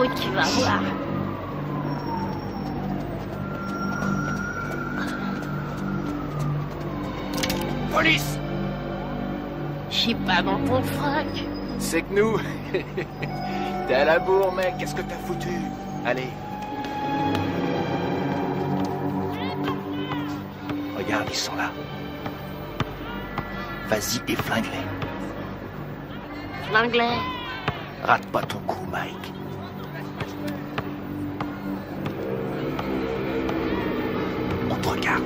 trop, tu vas voir. Police! Je suis pas dans ton froc. C'est que nous. T'es à la bourre, mec. Qu'est-ce que t'as foutu? Allez. Regarde, ils sont là. Vas-y et flingue-les. L'anglais. Rate pas ton coup, Mike. On te regarde.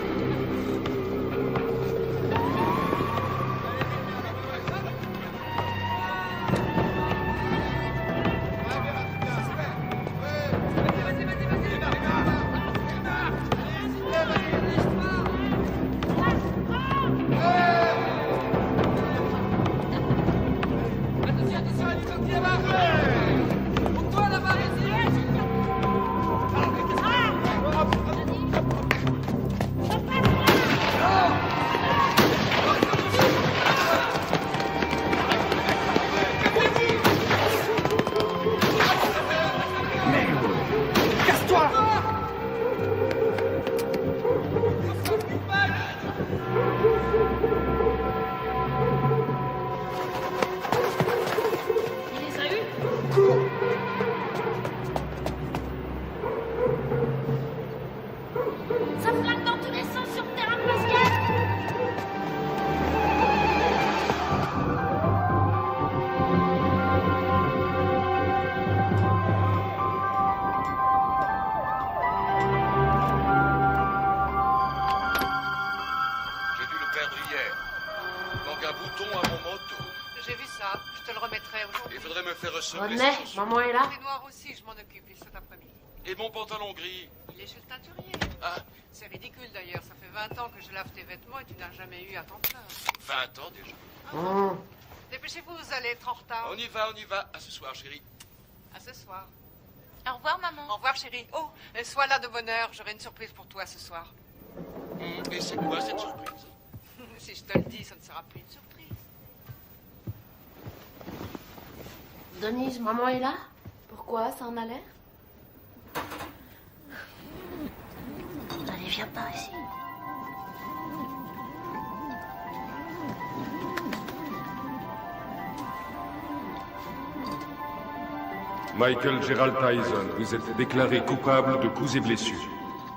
Ça flingue dans tous les sens sur le terrain de basket. J'ai dû le perdre hier. Il manque un bouton à mon manteau. J'ai vu ça. Je te le remettrai aujourd'hui. Il faudrait me faire ressembler. René, maman est là. Les noirs aussi, je m'en occupe cet après-midi. Et mon pantalon gris. Il est chez le teinturier. Ah, C'est ridicule d'ailleurs. Ça fait 20 ans que je lave tes vêtements et tu n'as jamais eu à t'en plaindre. 20 ans déjà. Mmh. Dépêchez-vous, vous allez être en retard. On y va, on y va. À ce soir, chérie. À ce soir. Au revoir, maman. Au revoir, chérie. Oh, sois là de bonne heure. J'aurai une surprise pour toi ce soir. Et c'est quoi cette surprise? Si je te le dis, ça ne sera plus une surprise. Denise, maman est là. Pourquoi? Ça en a l'air? Allez, viens par ici. Michael Gerald Tyson, vous êtes déclaré coupable de coups et blessures.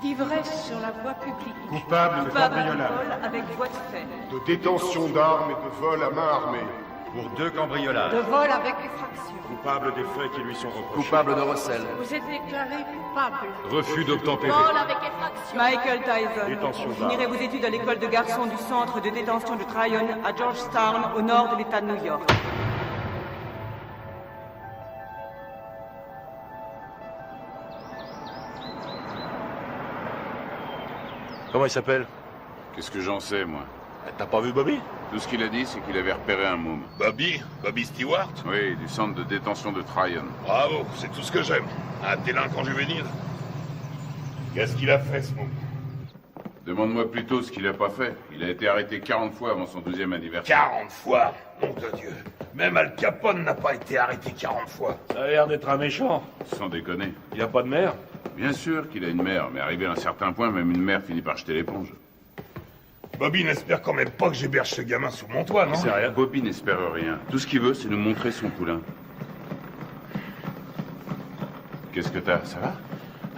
D'ivresse sur la voie publique. Coupable de Coupable de cambriolage, vol avec voie de fait. de détention d'armes et de vol à main armée. Pour 2 cambriolages. De vol avec effraction. Coupable des faits qui lui sont reprochés. Coupable de recel. Vous êtes déclaré coupable. Refus d'obtempérer. Vol avec effraction. Michael Tyson, Détention vous finirez vos études à l'école de garçons du centre de détention de Tryon à Georgetown, au nord de l'État de New York. Comment il s'appelle? Qu'est-ce que j'en sais, moi? T'as pas vu Bobby? Tout ce qu'il a dit, c'est qu'il avait repéré un môme. Bobby Stewart? Oui, du centre de détention de Tryon. Bravo, c'est tout ce que j'aime. Un délinquant juvénile. Qu'est-ce qu'il a fait, ce môme? Demande-moi plutôt ce qu'il a pas fait. Il a été arrêté 40 fois avant son 12e anniversaire. 40 fois? Nom de Dieu. Même Al Capone n'a pas été arrêté 40 fois. Ça a l'air d'être un méchant. Sans déconner. Il a pas de mère? Bien sûr qu'il a une mère, mais arrivé à un certain point, même une mère finit par jeter l'éponge. Bobby n'espère quand même pas que j'héberge ce gamin sous mon toit, non? C'est rien. Bobby n'espère rien. Tout ce qu'il veut, c'est nous montrer son poulain. Qu'est-ce que t'as? Ça va?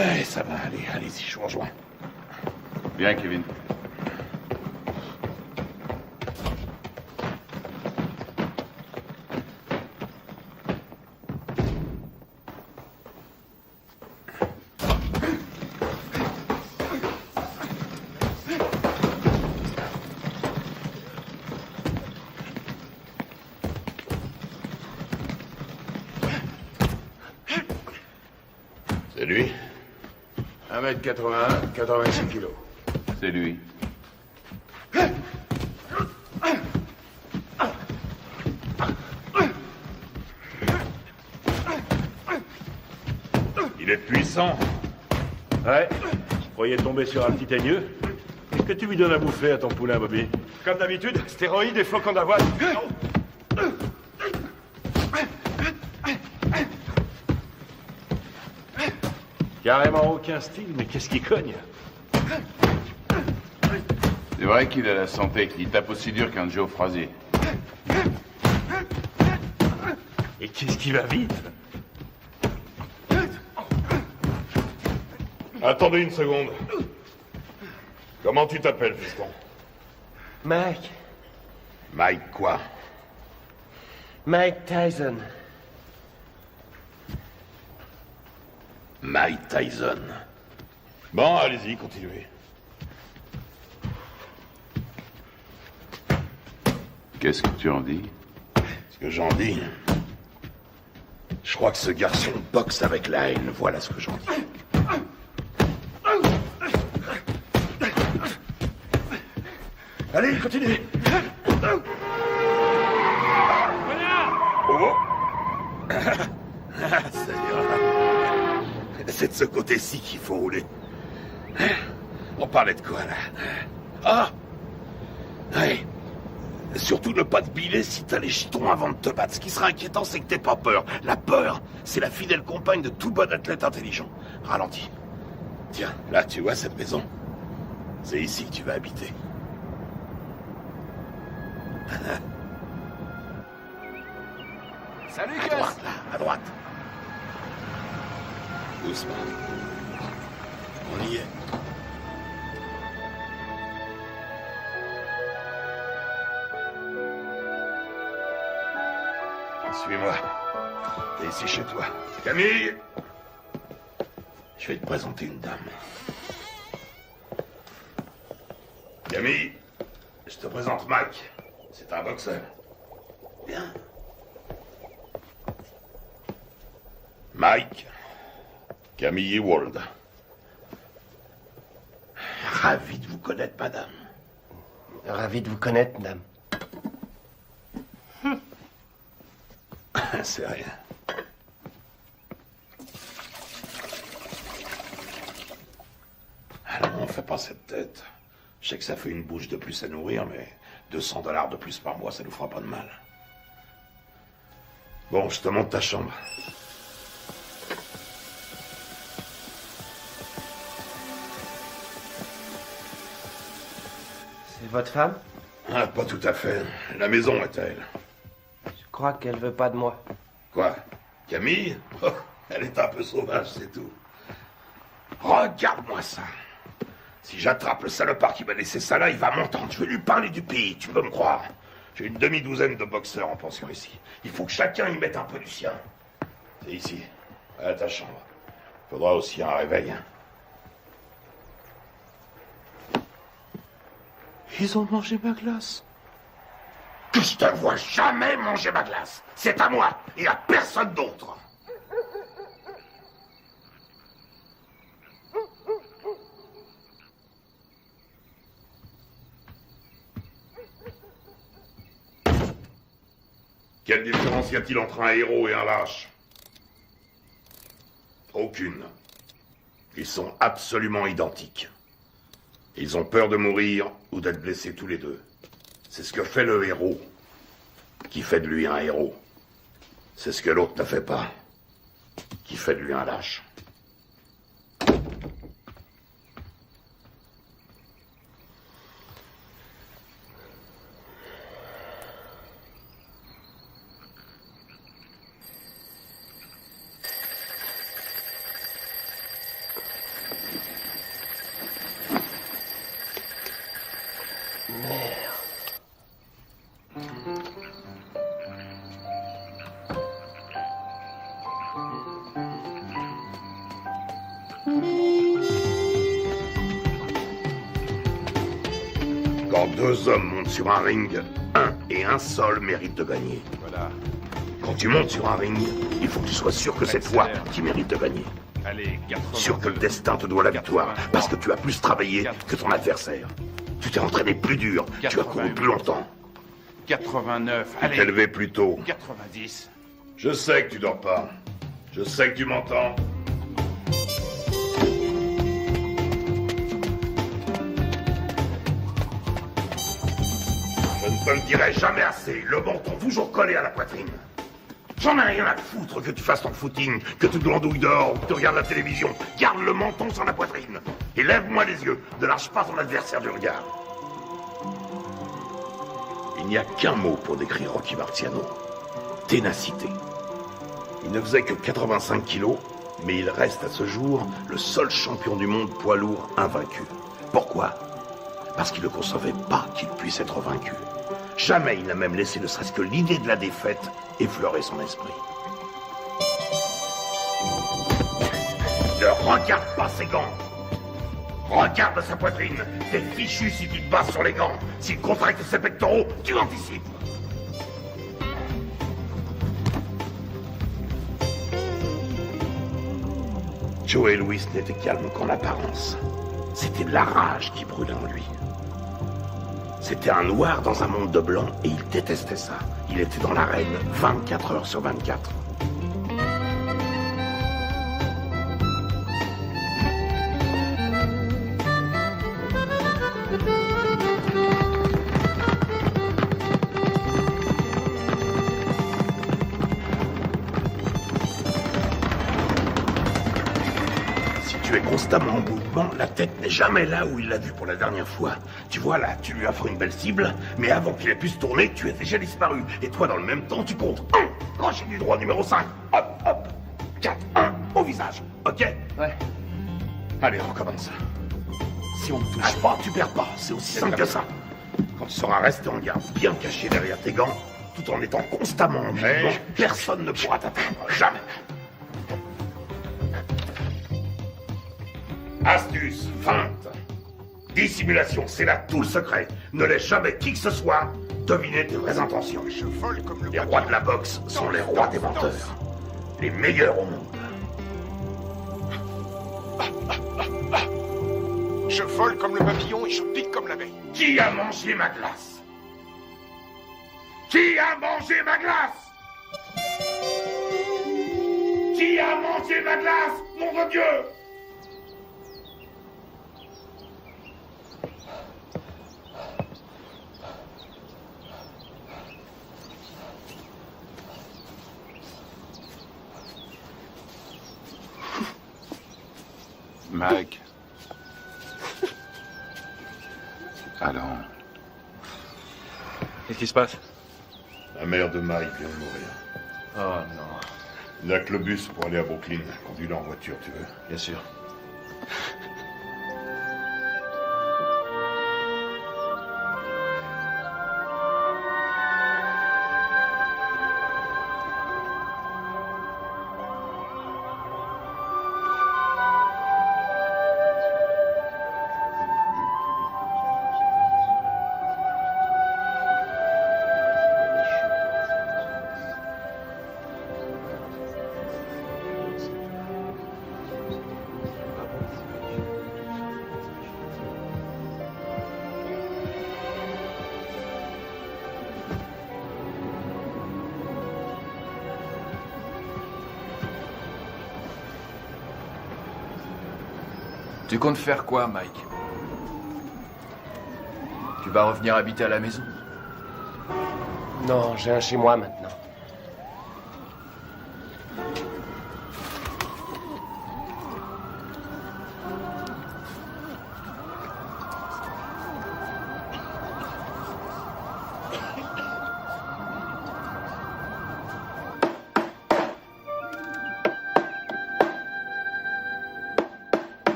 Eh, ça va, allez-y, je vous rejoins. Bien, Kevin. C'est lui? 1m81, 86 kilos. C'est lui. Il est puissant. Ouais. Je croyais tomber sur un petit aigneux. Qu'est-ce que tu lui donnes à bouffer à ton poulain, Bobby? Comme d'habitude, stéroïdes et flocons d'avoine. Carrément aucun style, mais qu'est-ce qui cogne? C'est vrai qu'il a la santé, il tape aussi dur qu'un Joe Frazier. Et qu'est-ce qui va vite? Attendez une seconde. Comment tu t'appelles, fiston? Mike. Mike quoi? Mike Tyson. Mike Tyson. Bon, allez-y, continuez. Qu'est-ce que tu en dis? Ce que j'en dis... Je crois que ce garçon boxe avec la haine, voilà ce que j'en dis. Allez, continuez. Oh. Ça ira. C'est de ce côté-ci qu'il faut rouler. On parlait de quoi, là? Ah! Ouais. Surtout ne pas te biler si t'as les chitons avant de te battre. Ce qui sera inquiétant, c'est que t'aies pas peur. La peur, c'est la fidèle compagne de tout bon athlète intelligent. Ralentis. Tiens, là, tu vois cette maison? C'est ici que tu vas habiter. Salut, À Gus! droite, là, à droite. Doucement. On y est. Suis-moi. T'es ici chez toi. Camille! Je vais te présenter une dame. Camille, je te présente Mike. C'est un boxeur. Bien. Mike, Camille Ewald. Ravi de vous connaître, madame. Ravi de vous connaître, madame. C'est rien. Alors, on fait pas cette tête. Je sais que ça fait une bouche de plus à nourrir, mais $200 de plus par mois, ça nous fera pas de mal. Bon, je te montre ta chambre. C'est votre femme? Ah, pas tout à fait. La maison est à elle. Je crois qu'elle veut pas de moi. Quoi? Camille? Oh, elle est un peu sauvage, c'est tout. Regarde-moi ça. Si j'attrape le salopard qui m'a laissé ça là, il va m'entendre. Je vais lui parler du pays, tu peux me croire. J'ai une demi-douzaine de boxeurs en pension ici. Il faut que chacun y mette un peu du sien. C'est ici, à ta chambre. Faudra aussi un réveil. Hein. Ils ont mangé ma glace. Que je te vois jamais manger ma glace. C'est à moi et à personne d'autre. Quelle différence y a-t-il entre un héros et un lâche? Aucune. Ils sont absolument identiques. Ils ont peur de mourir ou d'être blessés tous les deux. C'est ce que fait le héros qui fait de lui un héros. C'est ce que l'autre ne fait pas, qui fait de lui un lâche. Quand deux hommes montent sur un ring, un et un seul mérite de gagner. Voilà. Quand tu montes sur un ring, il faut que tu sois sûr que cette fois, tu mérites de gagner. Allez, 82. Sûr que le destin te doit la victoire, parce que tu as plus travaillé que ton adversaire. Tu t'es entraîné plus dur, tu as couru plus longtemps. 89, Tu t'es levé plus tôt. 90. Je sais que tu dors pas. Je sais que tu m'entends. Je ne te le dirai jamais assez. Le menton toujours collé à la poitrine. J'en ai rien à foutre que tu fasses ton footing, que tu glandouilles dehors ou que tu regardes la télévision. Garde le menton sur la poitrine. Et lève-moi les yeux. Ne lâche pas ton adversaire du regard. Il n'y a qu'un mot pour décrire Rocky Marciano. Ténacité. Il ne faisait que 85 kilos, mais il reste à ce jour le seul champion du monde poids lourd invaincu. Pourquoi? Parce qu'il ne concevait pas qu'il puisse être vaincu. Jamais il n'a même laissé ne serait-ce que l'idée de la défaite effleurer son esprit. Ne regarde pas ses gants. Regarde sa poitrine. T'es fichu si tu te bases sur les gants. S'il contracte ses pectoraux, tu anticipes. Joey Louis n'était calme qu'en apparence. C'était de la rage qui brûlait en lui. C'était un noir dans un monde de blanc et il détestait ça. Il était dans l'arène 24 heures sur 24. Constamment en mouvement, la tête n'est jamais là où il l'a vue pour la dernière fois. Tu vois là, tu lui offres une belle cible, mais avant qu'il ait pu se tourner, tu es déjà disparu. Et toi, dans le même temps, tu comptes 1, crochet du droit numéro 5, hop, hop, 4, 1, au visage, ok? Ouais. Allez, on recommence. Si on ne touche pas, tu perds pas, c'est aussi simple que ça. Quand tu sauras rester en garde, bien caché derrière tes gants, tout en étant constamment en mouvement, personne ne pourra t'atteindre, jamais. Astuce, feinte, dissimulation, c'est là tout le secret. Ne laisse jamais qui que ce soit deviner tes vraies intentions. Les rois de la boxe sont les rois des menteurs. Les meilleurs au monde. Je vole comme le papillon et je pique comme l'abeille. Qui a mangé ma glace? Qui a mangé ma glace? Qui a mangé ma glace, nom de Dieu? Mike. Allons. Qu'est-ce qui se passe? La mère de Mike vient de mourir. Oh non. Il n'y a que le bus pour aller à Brooklyn. Conduis-le en voiture, tu veux? Bien sûr. Tu comptes faire quoi, Mike? Tu vas revenir habiter à la maison? Non, j'ai un chez moi maintenant.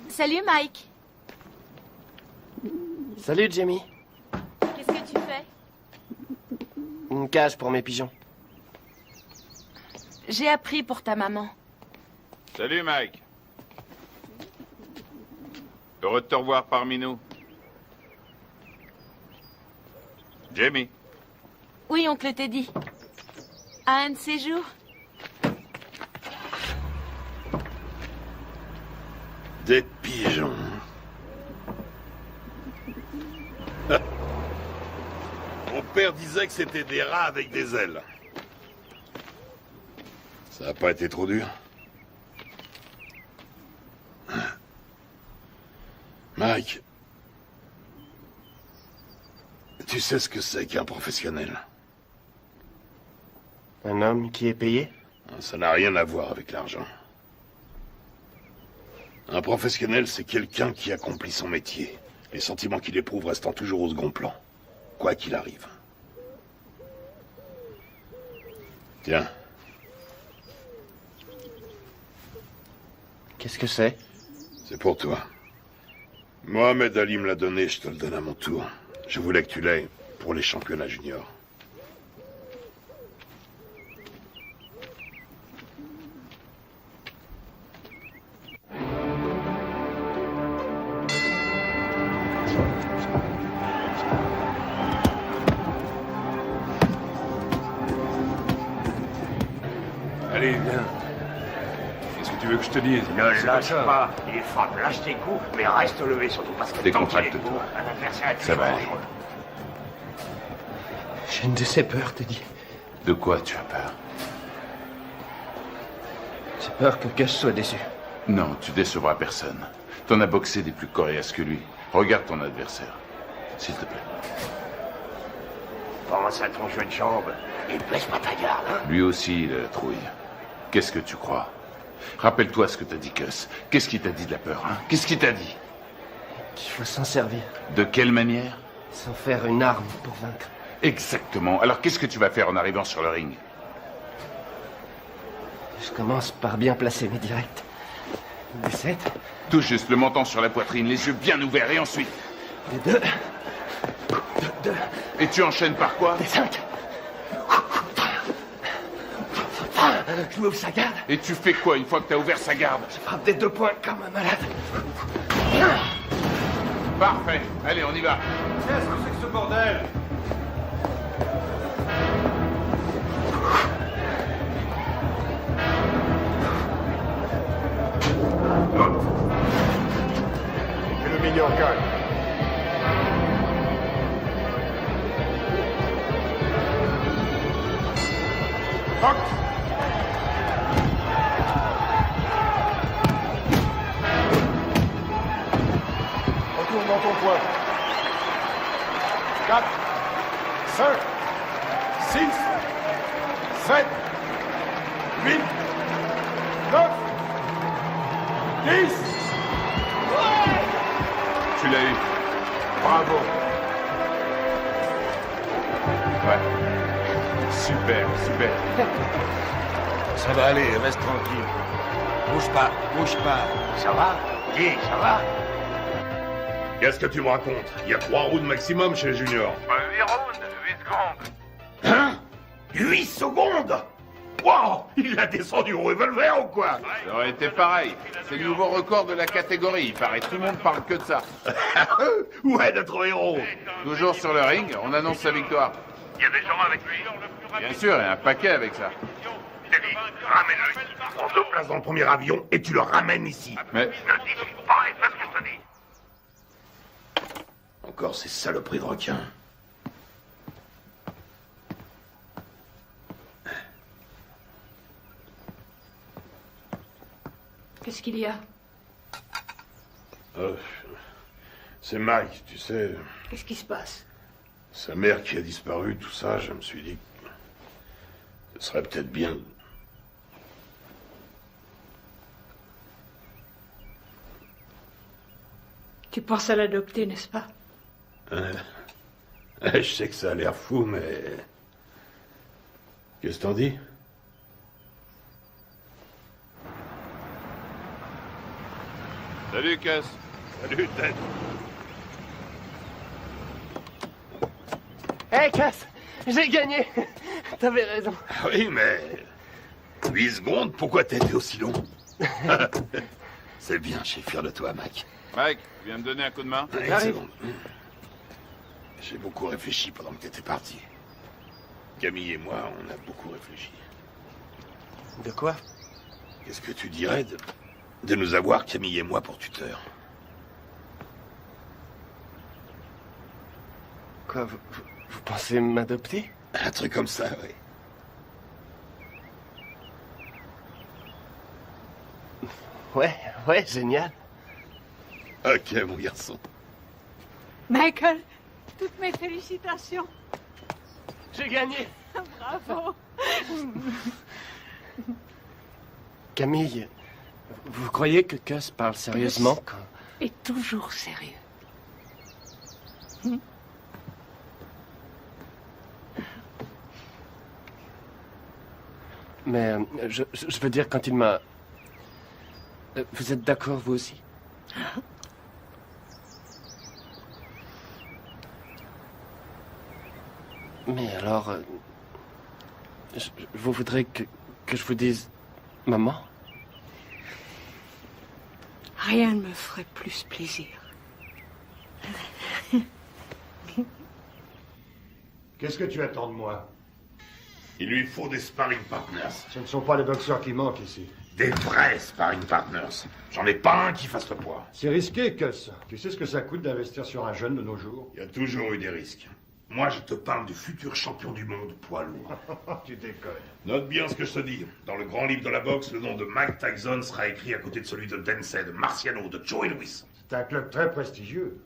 Salut Mike. Salut Jamie. Qu'est-ce que tu fais? Une cage pour mes pigeons. J'ai appris pour ta maman. Salut, Mike. Heureux de te revoir parmi nous. Jamie. Oui, oncle Teddy. À un de ces jours. Des pigeons. Mon père disait que c'était des rats avec des ailes. Ça a pas été trop dur? Mike, tu sais ce que c'est qu'un professionnel? Un homme qui est payé? Ça n'a rien à voir avec l'argent. Un professionnel, c'est quelqu'un qui accomplit son métier. Les sentiments qu'il éprouve restant toujours au second plan, quoi qu'il arrive. Tiens. Qu'est-ce que c'est? C'est pour toi. Mohamed Ali me l'a donné, je te le donne à mon tour. Je voulais que tu l'aies pour les championnats juniors. Allez, viens. Qu'est-ce que tu veux que je te dise? Ne lâche pas. Il frappe, lâche tes coups, mais reste levé surtout parce que Décontracte-toi. un adversaire Ça va aller. J'ai une de ces peurs, te dis. De quoi tu as peur? J'ai peur que Gus soit déçu. Non, tu décevras personne. T'en as boxé des plus coriaces que lui. Regarde ton adversaire. S'il te plaît. Pense à ton jeu de jambes et baisse pas ta garde. Hein? Lui aussi, il a la trouille. Qu'est-ce que tu crois? Rappelle-toi ce que t'as dit, Gus. Qu'est-ce qu'il t'a dit de la peur, hein? Qu'est-ce qu'il t'a dit? Qu'il faut s'en servir. De quelle manière? Sans faire une arme pour vaincre. Exactement. Alors qu'est-ce que tu vas faire en arrivant sur le ring? Je commence par bien placer mes directs. Des 7. Tout juste, le menton sur la poitrine, les yeux bien ouverts, et ensuite? Des 2. Et tu enchaînes par quoi? Des 5. Je m'ouvre sa garde. Et tu fais quoi une fois que t'as ouvert sa garde? Je frappe des 2 points comme un malade. Parfait. Allez, on y va. Qu'est-ce que c'est que ce bordel? Que le meilleur gagne. Fuck! Retourne dans ton coin. 4, 5, 6, 7, 8, 9, 10. Tu l'as eu. Bravo. Ouais. Super, super. Ça va aller, reste tranquille. Bouge pas, bouge pas. Ça va? Dis, ça va? Qu'est-ce que tu me racontes? Il y a 3 rounds maximum chez les juniors. 8 rounds, 8 secondes. Hein? 8 secondes? Wow! Il l'a descendu au revolver ou quoi? Ça aurait été pareil. C'est le nouveau record de la catégorie. Il paraît tout le monde parle que de ça. Ouais, notre héros. Toujours sur le ring, on annonce sa victoire. Il y a des gens avec lui. Bien sûr, il y a un paquet avec ça. Teddy, ramène-le. Prends 2 places dans le premier avion et tu le ramènes ici. Mais Ne discute pas et fais ce que je te dis. Encore ces saloperies de requins. Qu'est-ce qu'il y a? C'est Mike, tu sais. Qu'est-ce qui se passe? Sa mère qui a disparu, tout ça, je me suis dit que ce serait peut-être bien. Tu penses à l'adopter, n'est-ce pas? Je sais que ça a l'air fou, mais... Qu'est-ce que t'en dis? salut, Cass. Salut, Ted. Hé, Cass! J'ai gagné! T'avais raison. Ah oui, mais... 8 secondes, pourquoi t'as été aussi long? C'est bien, je suis fier de toi, Mac. Mike, tu viens me donner un coup de main? Une J'arrive. seconde. J'ai beaucoup réfléchi pendant que t'étais parti. Camille et moi, on a beaucoup réfléchi. De quoi? Qu'est-ce que tu dirais de nous avoir, Camille et moi, pour tuteurs? Quoi, vous pensez m'adopter? Un truc comme ça, oui. Ouais, génial. Ok, mon garçon. Michael, toutes mes félicitations. J'ai gagné. Bravo. Camille, vous croyez que Gus parle sérieusement quand... Et toujours sérieux. Mais je veux dire, quand il m'a... Vous êtes d'accord, vous aussi? Mais alors... vous voudrez que je vous dise... Maman? Rien ne me ferait plus plaisir. Qu'est-ce que tu attends de moi? Il lui faut des sparring partners. Ce ne sont pas les boxeurs qui manquent ici. Des vrais sparring partners. J'en ai pas un qui fasse le poids. C'est risqué, Gus. Tu sais ce que ça coûte d'investir sur un jeune de nos jours? Il y a toujours eu des risques. Moi, je te parle du futur champion du monde poids lourd. Tu déconnes. Note bien ce que je te dis. Dans le grand livre de la boxe, le nom de Mike Tyson sera écrit à côté de celui de Dempsey, de Marciano, de Joey Louis. C'est un club très prestigieux.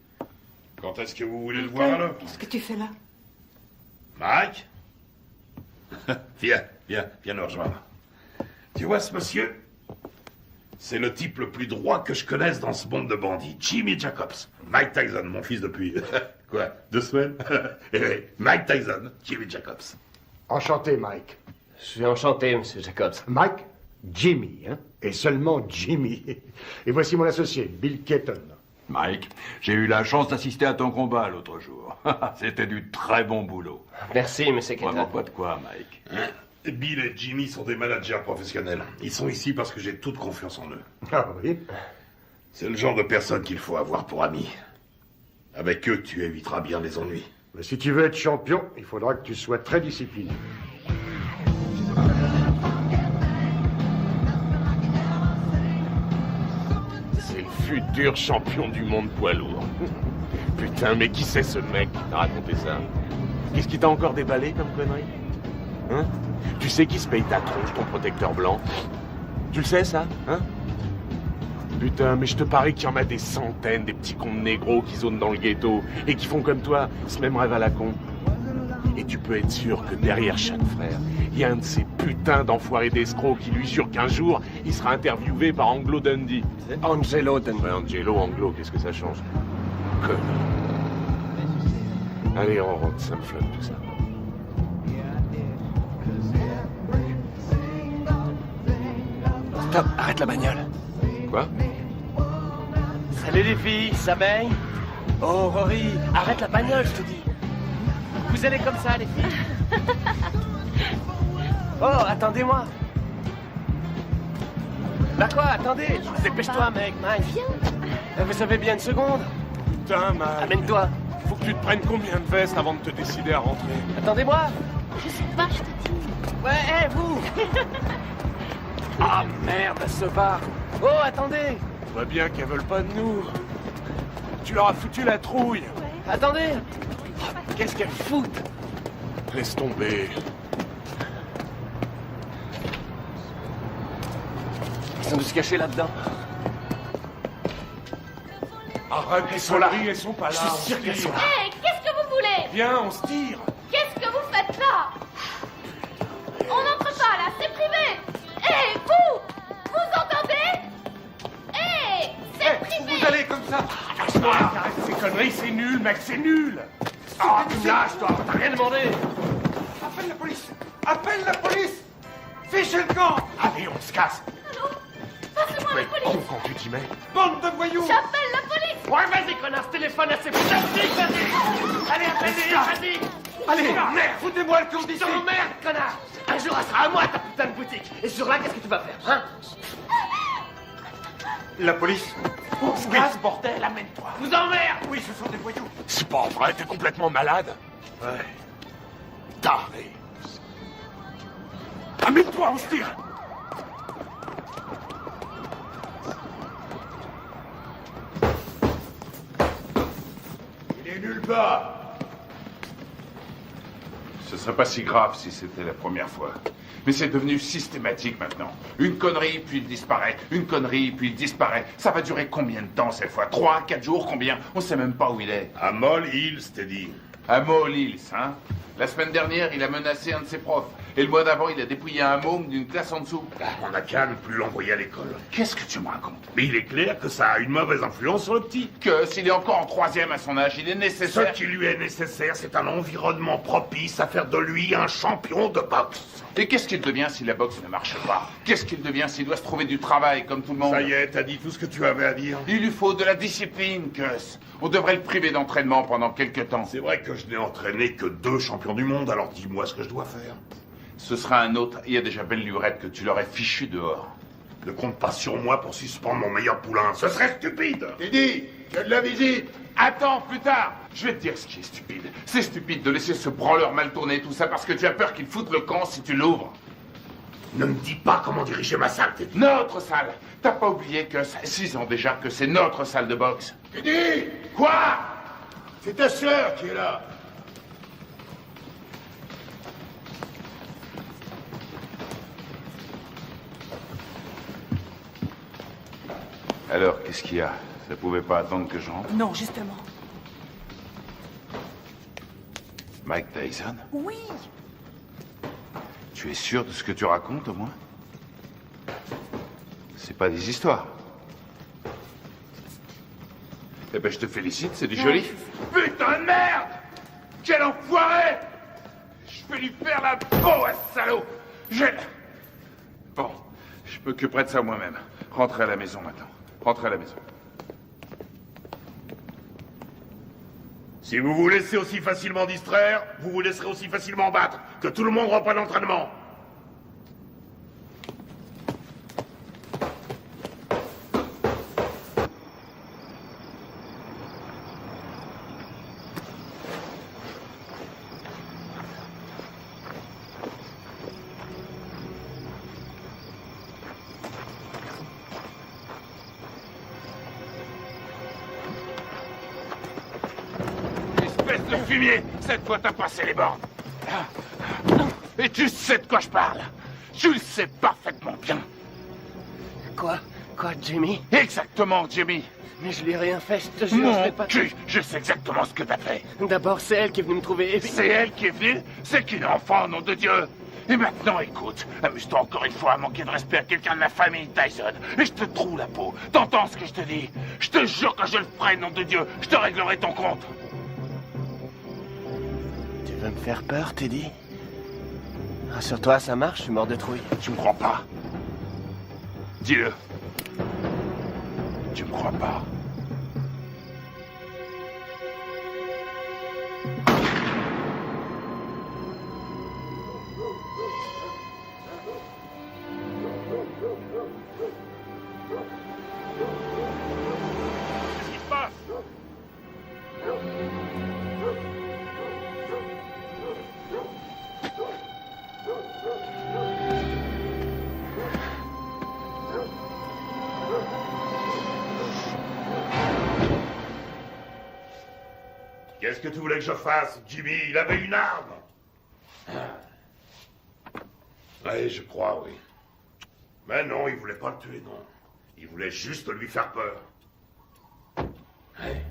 Quand est-ce que vous voulez le voir alors? Qu'est-ce que tu fais là? Mike? Viens nous rejoindre. Tu vois ce monsieur? C'est le type le plus droit que je connaisse dans ce monde de bandits. Jimmy Jacobs. Mike Tyson, mon fils depuis... quoi, 2 semaines? Mike Tyson, Jimmy Jacobs. Enchanté, Mike. Je suis enchanté, monsieur Jacobs. Mike, Jimmy, hein? Et seulement Jimmy. Et voici mon associé, Bill Keaton. Mike, j'ai eu la chance d'assister à ton combat l'autre jour. C'était du très bon boulot. Merci, monsieur Keaton. Vraiment pas de quoi, Mike. Hein? Bill et Jimmy sont des managers professionnels. Ils sont ici parce que j'ai toute confiance en eux. Ah oui? C'est le genre de personne qu'il faut avoir pour amis. Avec eux, tu éviteras bien les ennuis. Mais si tu veux être champion, il faudra que tu sois très discipliné. C'est le futur champion du monde poids lourd. Putain, mais qui c'est ce mec qui t'a raconté ça? Qu'est-ce qui t'a encore déballé comme connerie? Hein? Tu sais qui se paye ta tronche, ton protecteur blanc? Tu le sais, ça? Hein? Putain, mais je te parie qu'il y en a des centaines, des petits cons de négros qui zonent dans le ghetto et qui font comme toi, ce même rêve à la con. Et tu peux être sûr que derrière chaque frère, il y a un de ces putains d'enfoirés d'escrocs qui lui jure qu'un jour, il sera interviewé par Anglo Dundee. Angelo Dundee. Ouais, Angelo, Anglo, qu'est-ce que ça change? Connard. Allez, on rentre, ça me flotte tout ça. Stop, arrête la bagnole. Quoi? Salut les filles, ça baigne? Oh Rory, arrête la bagnole, je te dis. Vous allez comme ça, les filles? Oh, attendez-moi. Bah quoi, attendez. Dépêche-toi, mec, Mike. Viens. Vous avez bien une seconde? Putain, Mike. Amène-toi. Faut que tu te prennes combien de vestes avant de te décider à rentrer? Attendez-moi. Je sais pas, je te dis. Ouais, vous. Ah merde, elle se barre. Oh, attendez. On voit bien qu'elles veulent pas de nous. Tu leur as foutu la trouille. Ouais. Attendez. Qu'est-ce qu'elles foutent? Laisse tomber. Ils ont dû se cacher là-dedans. Arrête, elles sont là. Elles sont pas là. Je suis sûr qu'elles sont là. Hé, qu'est-ce que vous voulez? Viens, on se tire. Qu'est-ce que vous faites là? On n'entre pas là, c'est privé. Hé, vous entendez? Hé, c'est privé. Vous allez comme ça. Lâche-toi, arrête ces conneries, c'est nul, mec, c'est nul. Ah, tu me lâches, toi. T'as rien demandé. Appelle la police. Appelle la police. Fichez le camp. Allez, on se casse. Allô? Passez-moi la police. Quand tu dis, mec. Bande de voyous. J'appelle la police. Ouais, vas-y, connard, téléphone à ces putains de flics, vas-y. Allez, appelle-les, vas-y. Allez, merde, foutez-moi le camp d'ici. Merde, connard. Un jour, elle sera à moi, ta putain de boutique. Et ce jour-là, qu'est-ce que tu vas faire, hein? La police. On se casse, bordel, amène-toi. Vous emmerde. Oui, ce sont des voyous. C'est pas vrai, t'es complètement malade. Ouais. Taré. Amène-toi, on se tire. Il est nulle part. Ce serait pas si grave si c'était la première fois. Mais c'est devenu systématique maintenant. Une connerie, puis il disparaît. Une connerie, puis il disparaît. Ça va durer combien de temps cette fois? 3, 4 jours, combien? On sait même pas où il est. À Moll Hills, t'es dit. À Moll Hills, hein? La semaine dernière, il a menacé un de ses profs. Et le mois d'avant, il a dépouillé un môme d'une classe en dessous. On n'a qu'à ne plus l'envoyer à l'école. Qu'est-ce que tu me racontes? Mais il est clair que ça a une mauvaise influence sur le petit. Que s'il est encore en 3e à son âge, il est nécessaire... Ce qui lui est nécessaire, c'est un environnement propice à faire de lui un champion de boxe. Et qu'est-ce qu'il devient si la boxe ne marche pas? Qu'est-ce qu'il devient s'il doit se trouver du travail comme tout le monde? Ça y est, t'as dit tout ce que tu avais à dire. Il lui faut de la discipline, Gus. On devrait le priver d'entraînement pendant quelque temps. C'est vrai que je n'ai entraîné que 2 champions du monde, alors dis-moi ce que je dois faire. Ce sera un autre. Il y a déjà belle lurette que tu l'aurais fichu dehors. Ne compte pas sur moi pour suspendre mon meilleur poulain. Ce serait stupide. Teddy, tu as de la visite. Attends, plus tard. Je vais te dire ce qui est stupide. C'est stupide de laisser ce branleur mal tourner tout ça parce que tu as peur qu'il foute le camp si tu l'ouvres. Ne me dis pas comment diriger ma salle, Teddy. Notre salle. T'as pas oublié que ça fait 6 ans déjà que c'est notre salle de boxe. Teddy! Quoi? C'est ta sœur qui est là. Alors, qu'est-ce qu'il y a? Ça pouvait pas attendre que je rentre? Non, justement. Mike Tyson? Oui. Tu es sûr de ce que tu racontes, au moins? C'est pas des histoires. Eh ben, je te félicite, c'est du joli. Putain de merde! Quel enfoiré! Je vais lui faire la peau à ce salaud! Bon, je m'occuperai de ça moi-même. Rentrez à la maison maintenant. Rentrez à la maison. Si vous vous laissez aussi facilement distraire, vous vous laisserez aussi facilement battre. Que tout le monde reprenne l'entraînement. De fumier, cette fois t'as passé les bornes. Et tu sais de quoi je parle. Tu le sais parfaitement bien. Quoi, Jimmy? Exactement, Jimmy. Mais je lui ai rien fait, je te jure, je Mon l'ai pas... cul, je sais exactement ce que t'as fait. D'abord, c'est elle qui est venue me trouver. Et puis... C'est elle qui est venue? C'est qu'une enfant, nom de Dieu. Et maintenant, écoute, amuse-toi encore une fois à manquer de respect à quelqu'un de la famille Tyson. Et je te troue la peau. T'entends ce que je te dis? Je te jure que je le ferai, nom de Dieu. Je te réglerai ton compte. Tu veux me faire peur, Teddy? Rassure-toi, ça marche, je suis mort de trouille. Tu me crois pas? Dis-le. Tu me crois pas? Qu'est-ce qui se passe? Qu'est-ce que tu voulais que je fasse, Jimmy? Il avait une arme. Oui, je crois, oui. Mais non, il voulait pas le tuer, non. Il voulait juste lui faire peur. Ouais.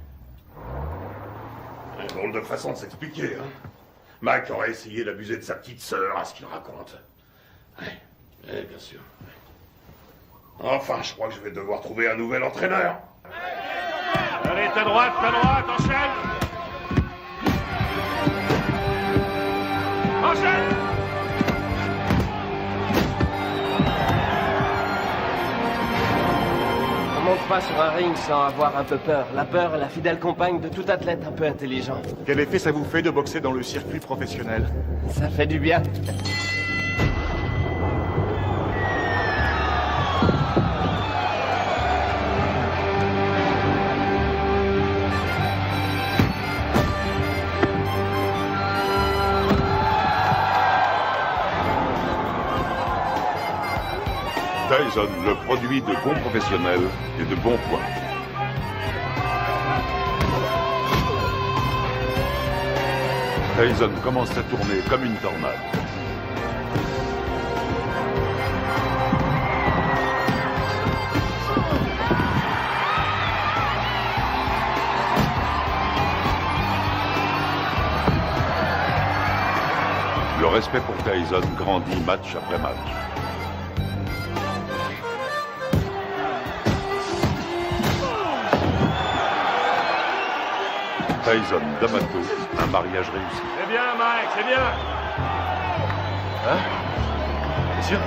Une drôle de façon de s'expliquer, hein. Mac aurait essayé d'abuser de sa petite sœur, à ce qu'il raconte. Ouais, bien sûr. Enfin, je crois que je vais devoir trouver un nouvel entraîneur. Allez, ta droite, enchaîne! Enchaîne! On monte pas sur un ring sans avoir un peu peur. La peur est la fidèle compagne de tout athlète un peu intelligent. Quel effet ça vous fait de boxer dans le circuit professionnel? Ça fait du bien. Tyson, le produit de bons professionnels et de bons points. Tyson commence à tourner comme une tornade. Le respect pour Tyson grandit match après match. Tyson, D'Amato, un mariage réussi. C'est bien, Mike, c'est bien. Hein? T'es sûr?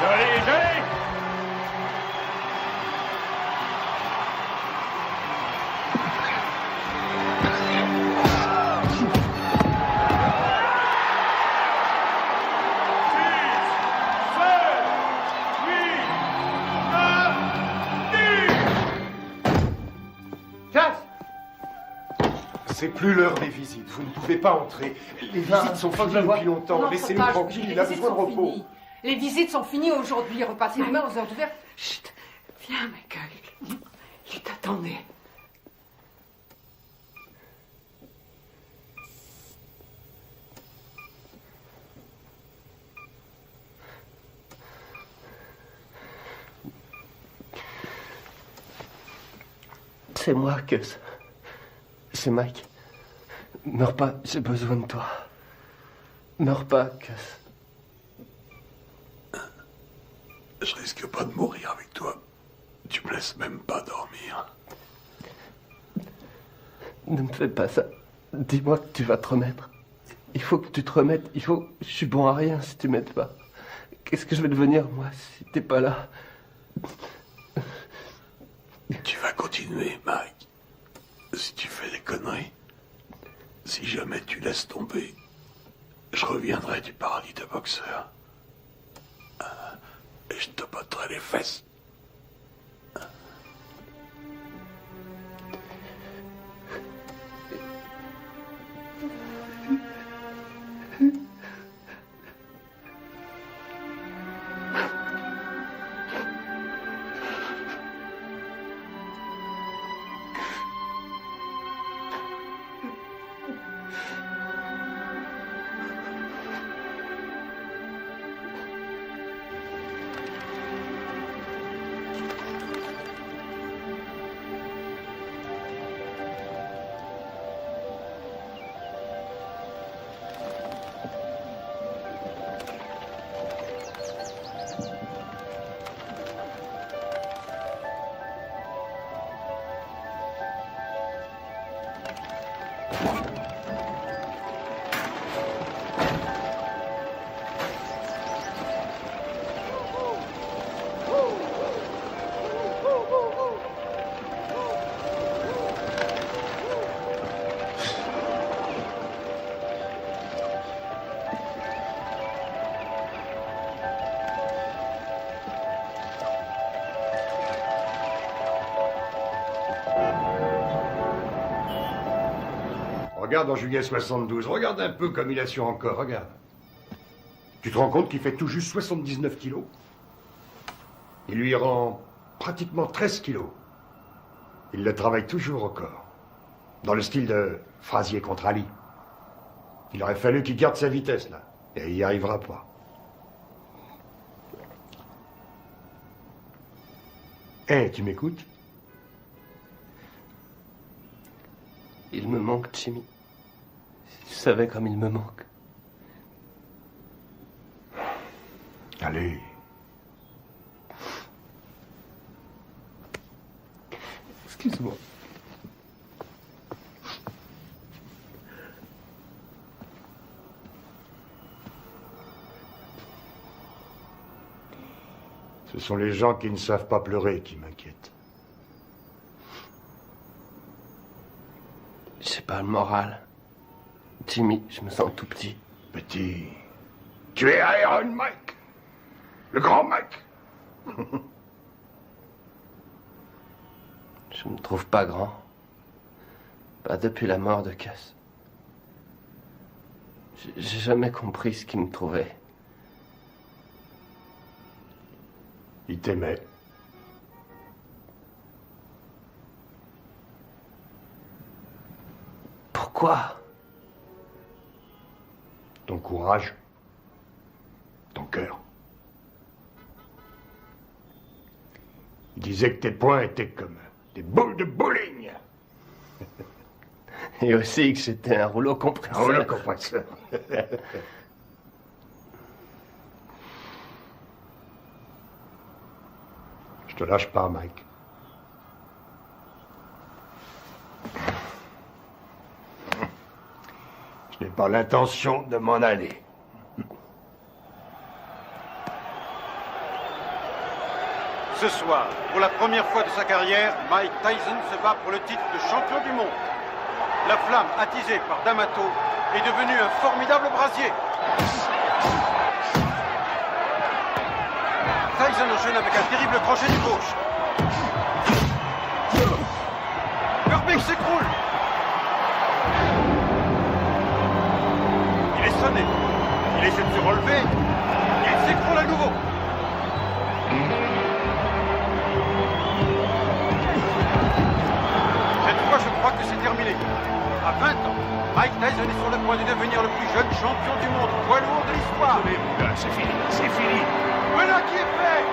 Joli, joli. C'est plus l'heure des visites. Vous ne pouvez pas entrer. Les visites sont finies depuis longtemps. Laissez-nous tranquille. Il a besoin de repos. Les visites sont finies aujourd'hui. Repassez demain aux heures d'ouverture. Chut. Viens, Michael. Il t'attendait. C'est moi, Gus. C'est Mike. Meurs pas, j'ai besoin de toi. Meurs pas, Gus. Je risque pas de mourir avec toi. Tu me laisses même pas dormir. Ne me fais pas ça. Dis-moi que tu vas te remettre. Il faut que tu te remettes. Je suis bon à rien si tu m'aides pas. Qu'est-ce que je vais devenir, moi, si t'es pas là? Tu vas continuer, Mike. Si tu fais des conneries, si jamais tu laisses tomber, je reviendrai du paradis de boxeur. Et je te botterai les fesses. Regarde en juillet 72, regarde un peu comme il a su encore, regarde. Tu te rends compte qu'il fait tout juste 79 kilos? Il lui rend pratiquement 13 kilos. Il le travaille toujours au corps. Dans le style de Frazier contre Ali. Il aurait fallu qu'il garde sa vitesse, là. Et il n'y arrivera pas. Hé, tu m'écoutes? Il me manque, Jimmy. Si tu savais comme il me manque. Allez. Excuse-moi. Ce sont les gens qui ne savent pas pleurer qui m'inquiètent. J'ai pas le moral. Jimmy, je me sens tout petit. Petit. Tu es Iron Mike. Le grand Mike. Je me trouve pas grand. Pas depuis la mort de Cass. J'ai jamais compris ce qui me trouvait. Il t'aimait. Quoi? Ton courage. Ton cœur. Il disait que tes poings étaient comme des boules de bowling. Et aussi que j'étais un rouleau compresseur. Un rouleau compresseur. Je te lâche pas, Mike. Je n'ai pas l'intention de m'en aller. Ce soir, pour la première fois de sa carrière, Mike Tyson se bat pour le titre de champion du monde. La flamme attisée par D'Amato est devenue un formidable brasier. Tyson enchaîne avec un terrible crochet du gauche. Herbig s'écroule. Il est sonné. Il essaie de se relever. Il s'écroule à nouveau. Cette fois, je crois que c'est terminé. À 20 ans, Mike Tyson est sur le point de devenir le plus jeune champion du monde poids lourd de l'histoire. C'est fini, c'est fini. Voilà qui est fait.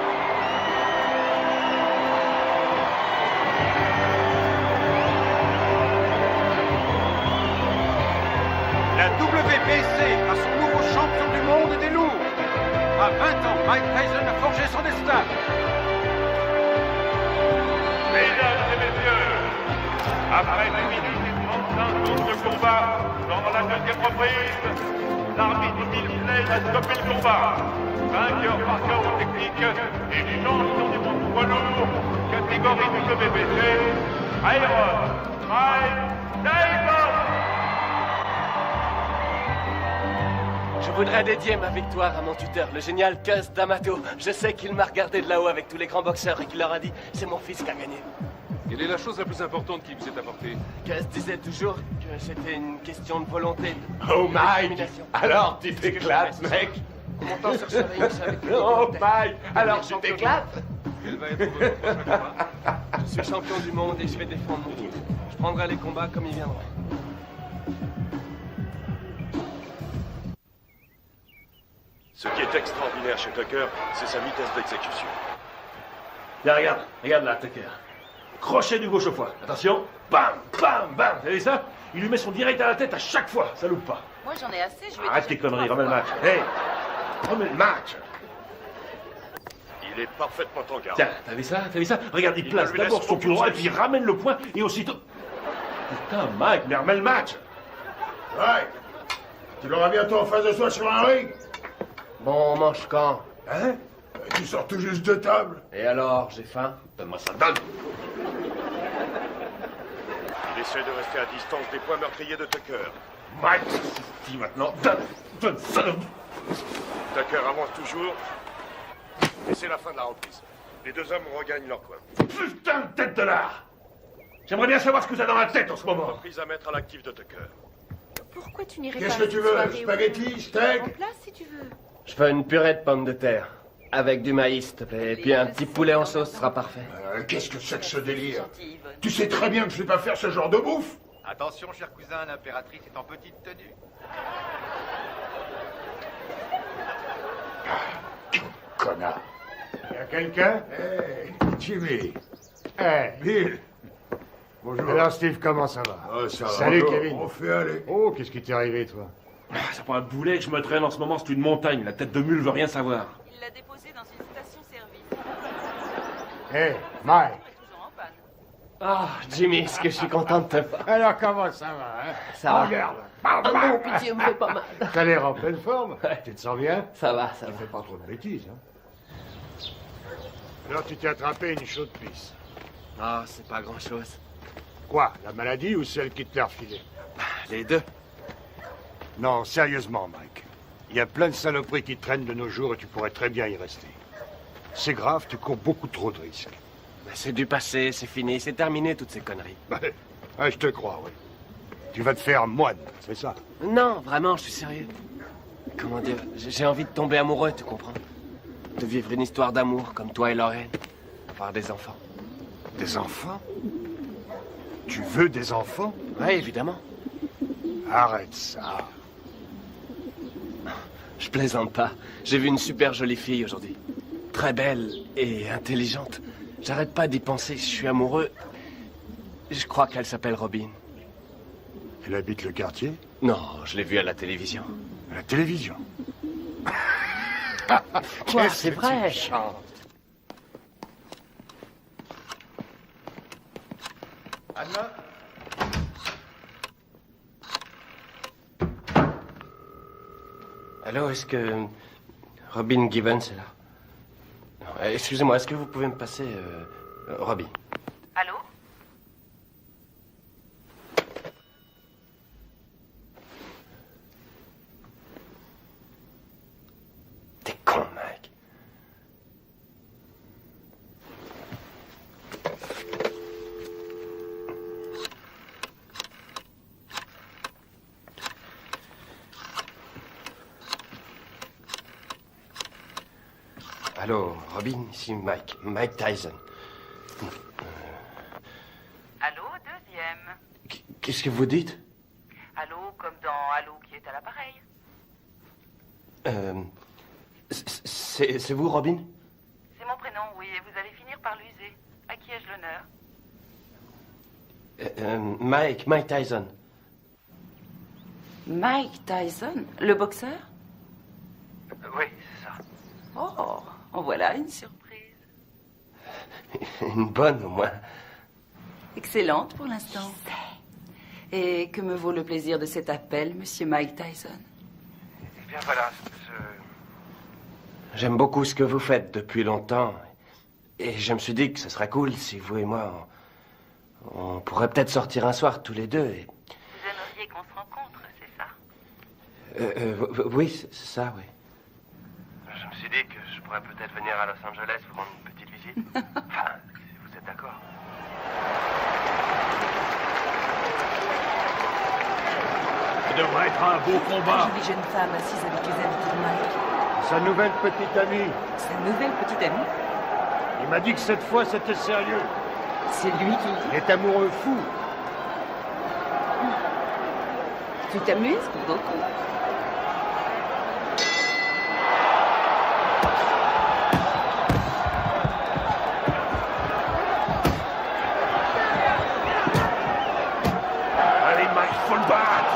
La WBC a son nouveau champion du monde des lourds. À 20 ans, Mike Tyson a forgé son destin. Mesdames et messieurs, après 2 minutes et 35 secondes de combat, dans la deuxième reprise, l'arbitre Bill Slade a stoppé le combat. Vainqueur par chaos technique et champion du monde poids lourd, catégorie du WBC, Iron Mike Tyson. Je voudrais dédier ma victoire à mon tuteur, le génial Cus D'Amato. Je sais qu'il m'a regardé de là-haut avec tous les grands boxeurs et qu'il leur a dit « C'est mon fils qui a gagné ». Quelle est la chose la plus importante qui vous est apportée? Cus disait toujours que c'était une question de volonté. Oh Mike, alors tu t'éclates, mec. Comment t'en sortirais avec Oh Mike, alors tu t'éclates. Quel va être votre prochain combat? Je suis champion du monde et je vais défendre mon titre. Je prendrai les combats comme ils viendront. Ce qui est extraordinaire chez Tucker, c'est sa vitesse d'exécution. Là, regarde là, Tucker. Crochet du gauche au foie. Attention. Bam, bam, bam. Vous avez ça? Il lui met son direct à la tête à chaque fois. Ça loupe pas. Moi, j'en ai assez. Je vais Arrête tes conneries, remets le match. Hey, remets le match. Il est parfaitement en garde. Tiens, t'as vu ça? T'as vu ça? Regarde, il place ne lui laisse d'abord son pied droit et puis il ramène le poing et aussitôt... Putain, Mike, mais remets le match. Ouais. Tu l'auras bientôt en face de soi sur un ring. Bon, on mange quand? Hein? Tu sors tout juste de table. Et alors, j'ai faim? Donne-moi ça, donne. Il essaie de rester à distance des points meurtriers de Tucker. Mike, dis maintenant, donne ça. Tucker avance toujours. Et c'est la fin de la reprise. Les deux hommes regagnent leur coin. Putain de tête de l'art. J'aimerais bien savoir ce que t'as dans la tête en ce moment. Reprise à mettre à l'actif de Tucker. Pourquoi tu n'irais pas Qu'est-ce que tu veux? Spaghetti, steak? En place, si tu veux. Je veux une purée de pommes de terre. Avec du maïs, s'il te plaît. Et puis un petit poulet en sauce sera parfait. Qu'est-ce que c'est que ce délire? Tu sais très bien que je ne vais pas faire ce genre de bouffe. Attention, cher cousin, l'impératrice est en petite tenue. Connard. Y a quelqu'un? Hey, Jimmy. Hey, Bill. Bonjour. Alors, Steve, comment ça va? Oh, ça va. Salut, Bonjour. Kevin. On fait aller. Oh, qu'est-ce qui t'est arrivé, toi? Ça prend un boulet que je me traîne en ce moment, c'est une montagne. La tête de mule veut rien savoir. Il l'a déposé dans une station-service. Hey, Mike. Ah, Jimmy, est-ce que je suis content de te voir? Alors, comment ça va, hein? Ça va. Regarde. Ah non, pitié, me fais pas mal. T'as l'air en pleine forme. Tu te sens bien? Ça va, ça Tu va. fais pas trop de bêtises, hein? Alors, tu t'es attrapé une chaude pisse. Ah, c'est pas grand-chose. Quoi? La maladie ou celle qui te l'a refilée? Les deux. Non, sérieusement, Mike. Il y a plein de saloperies qui traînent de nos jours et tu pourrais très bien y rester. C'est grave, tu cours beaucoup trop de risques. C'est du passé, c'est fini, c'est terminé toutes ces conneries. Ouais, je te crois, oui. Tu vas te faire moine, c'est ça? Non, vraiment, je suis sérieux. Comment dire, j'ai envie de tomber amoureux, tu comprends? De vivre une histoire d'amour comme toi et Lorraine. Avoir des enfants. Des enfants? Tu veux des enfants? Oui, évidemment. Arrête ça. Je plaisante pas. J'ai vu une super jolie fille aujourd'hui. Très belle et intelligente. J'arrête pas d'y penser, je suis amoureux. Je crois qu'elle s'appelle Robin. Elle habite le quartier? Non, je l'ai vue à la télévision. À la télévision? Quoi, c'est vrai. Anna? Allô, est-ce que Robin Gibbons est là? Non, excusez-moi, est-ce que vous pouvez me passer Robin? Allô? T'es con, Mike. Allô, Robin, ici Mike. Mike Tyson. Allô, deuxième. Qu'est-ce que vous dites? Allô, comme dans Allô qui est à l'appareil. C'est vous, Robin? C'est mon prénom, oui, et vous allez finir par l'user. À qui ai-je l'honneur? Mike Tyson. Mike Tyson, le boxeur? Oui, c'est ça. Oh, en voilà une surprise. Une bonne, au moins. Excellente pour l'instant. Et que me vaut le plaisir de cet appel, monsieur Mike Tyson? Eh bien, voilà, J'aime beaucoup ce que vous faites depuis longtemps. Et je me suis dit que ce serait cool si vous et moi, on pourrait peut-être sortir un soir tous les deux. Et... Vous aimeriez qu'on se rencontre, c'est ça? Oui, c'est ça, oui. Je me suis dit que je pourrais peut-être venir à Los Angeles vous rendre une petite visite. Enfin, si vous êtes d'accord. Ça devrait être un beau combat. Une jolie jeune femme assise avec les habits de Mike. Sa nouvelle petite amie. Sa nouvelle petite amie? Il m'a dit que cette fois c'était sérieux. C'est lui qui le dit? Il est amoureux fou. Tu t'amuses beaucoup. Allez, Mike, faut le battre.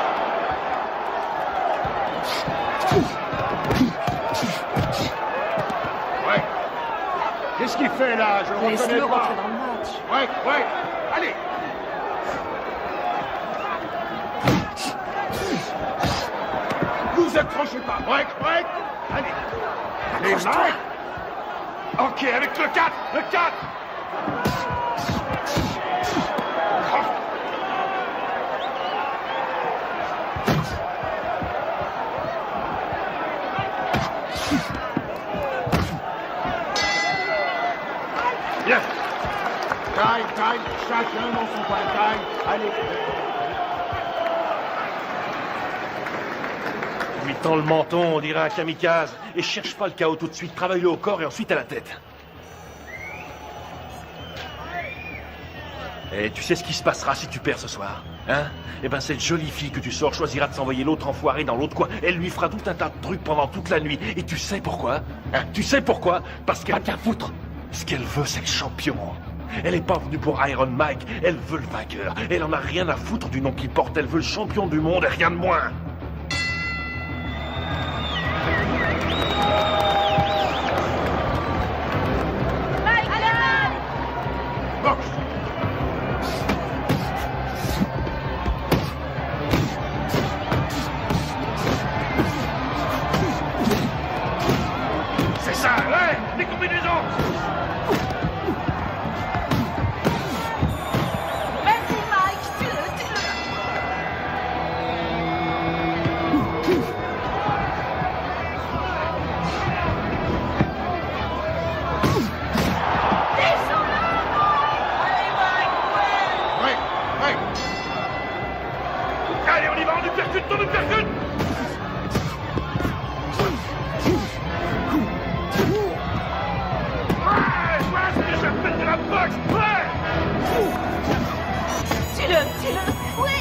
Ouais. Qu'est-ce qu'il fait là? Je le reconnais Laisse-le pas. rentrer dans le match. Ouais. Allez. Vous accrochez pas. Ouais. Allez. Allez, Mike. Ok, avec le 4. Le 4. Bien. Taille. Chacun dans son coin. Taille. Allez. Lui tend le menton, on dirait un kamikaze. Et cherche pas le chaos tout de suite. Travaille-le au corps et ensuite à la tête. Et tu sais ce qui se passera si tu perds ce soir, hein? Eh ben, cette jolie fille que tu sors choisira de s'envoyer l'autre enfoiré dans l'autre coin. Elle lui fera tout un tas de trucs pendant toute la nuit. Et tu sais pourquoi? Hein? Tu sais pourquoi? Parce qu'elle... Pas qu'à foutre. Ce qu'elle veut, c'est le champion. Elle est pas venue pour Iron Mike. Elle veut le vainqueur. Elle en a rien à foutre du nom qu'il porte. Elle veut le champion du monde et rien de moins. C'est ça, ouais, les combinaisons. Vas-y, Mike, tue-le. Allez, on y va, on uppercut, on uppercut. Ouais, voilà ce que j'appelle de la boxe, ouais. Tue-le. Oui,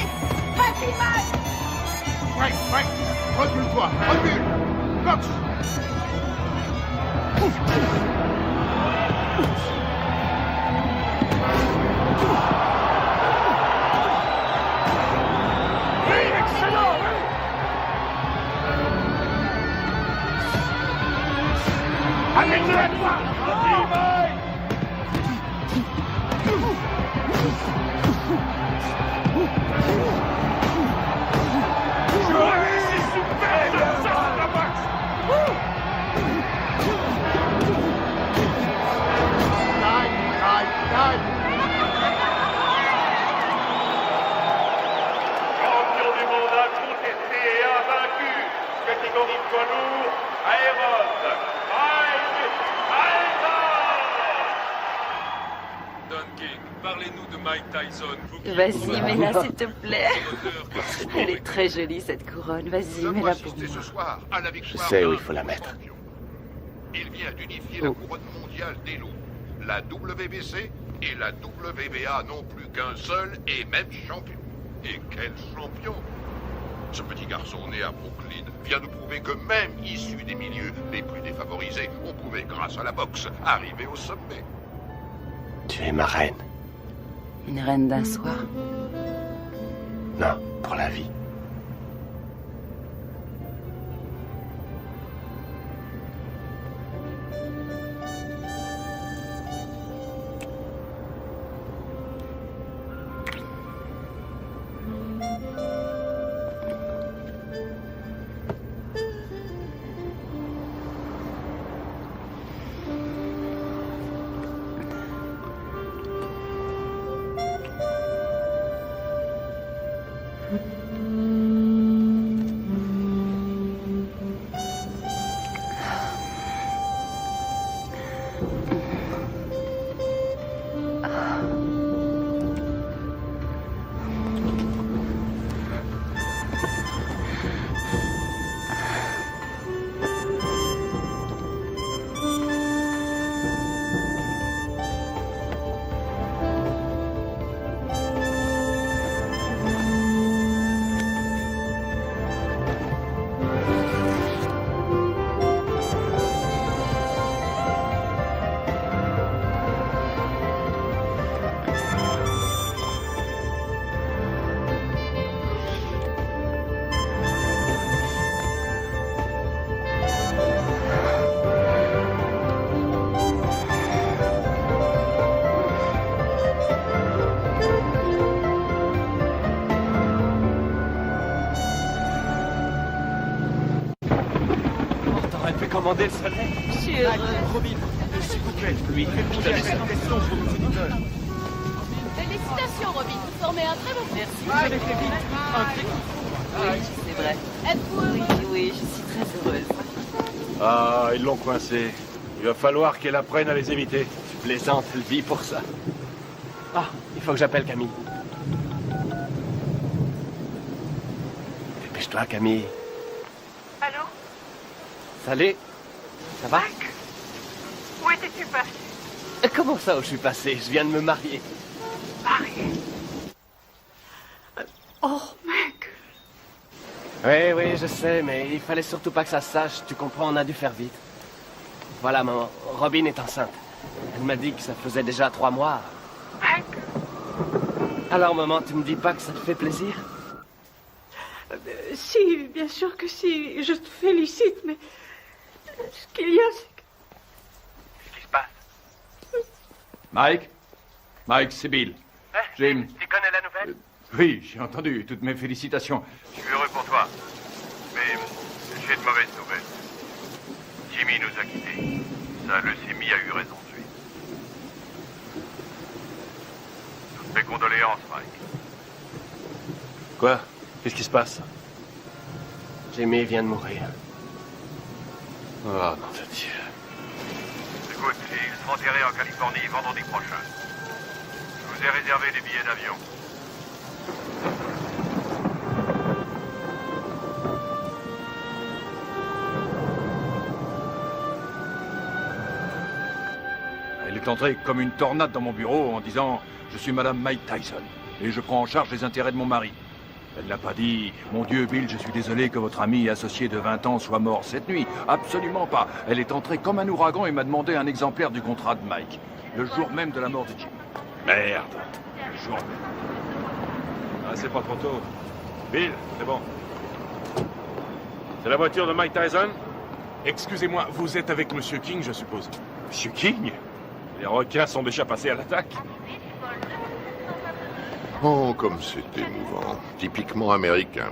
vas-y, Mike. Mike, recule-toi, recule. Cox. Champion du monde incontesté et invaincu, catégorie poids lourd, Aéron, Mike Tyson. Don King, parlez-nous de Mike Tyson. Vas-y, mets-la s'il te plaît. Elle est très jolie cette couronne. Vas-y, mets-la pour moi. Ce soir à la Je victoire sais où d'un il faut la mettre. champion. Il vient d'unifier la couronne mondiale des loups. La WBC et la WBA n'ont plus qu'un seul et même champion. Et quel champion! Ce petit garçon né à Brooklyn vient de prouver que même issu des milieux les plus défavorisés, on pouvait, grâce à la boxe, arriver au sommet. Tu es ma reine. Une reine d'un soir. Non, pour la vie. Commander le soleil. Je suis heureuse. Robin, s'il vous plaît, lui, je te laisse une question pour nos auditeurs. Félicitations, Robin. Vous formez un très bon Merci. Vous avez fait vite. Un très Oui, c'est vrai. Êtes-vous heureux? Oui, je suis très heureuse. Ah, ils l'ont coincé. Il va falloir qu'elle apprenne à les éviter. Tu plaisantes, elle vit pour ça. Ah, il faut que j'appelle Camille. Dépêche-toi, Camille. Allô? Salut. Ça va? Mike? Où étais-tu passé? Comment ça où je suis passé? Je viens de me marier. Marié? Oh, mec! Oui, je sais, mais il fallait surtout pas que ça se sache. Tu comprends, on a dû faire vite. Voilà, maman. Robin est enceinte. Elle m'a dit que ça faisait déjà 3 mois. Mec? Alors, maman, tu me dis pas que ça te fait plaisir? Si, bien sûr que si. Je te félicite, mais... Ce qu'il y a, c'est que... Qu'est-ce qui se passe? Mike, c'est Bill. Jim. Tu connais la nouvelle? Oui, j'ai entendu. Toutes mes félicitations. Je suis heureux pour toi. Mais j'ai de mauvaises nouvelles. Jimmy nous a quittés. Sa leucémie a eu raison de lui. Toutes mes condoléances, Mike. Quoi? Qu'est-ce qui se passe? Jimmy vient de mourir. Oh, nom de Dieu. Écoute, ils seront enterrés en Californie vendredi prochain. Je vous ai réservé des billets d'avion. Elle est entrée comme une tornade dans mon bureau en disant « Je suis Madame Mike Tyson et je prends en charge les intérêts de mon mari. » Elle n'a pas dit « Mon Dieu, Bill, je suis désolé que votre ami et associé de 20 ans soit mort cette nuit. » Absolument pas. Elle est entrée comme un ouragan et m'a demandé un exemplaire du contrat de Mike. Le jour même de la mort de Jim. Merde. Le jour même. Ah, c'est pas trop tôt. Bill, c'est bon. C'est la voiture de Mike Tyson? Excusez-moi, vous êtes avec Monsieur King, je suppose. Monsieur King? Les requins sont déjà passés à l'attaque. Oh, comme c'est émouvant. Typiquement américain.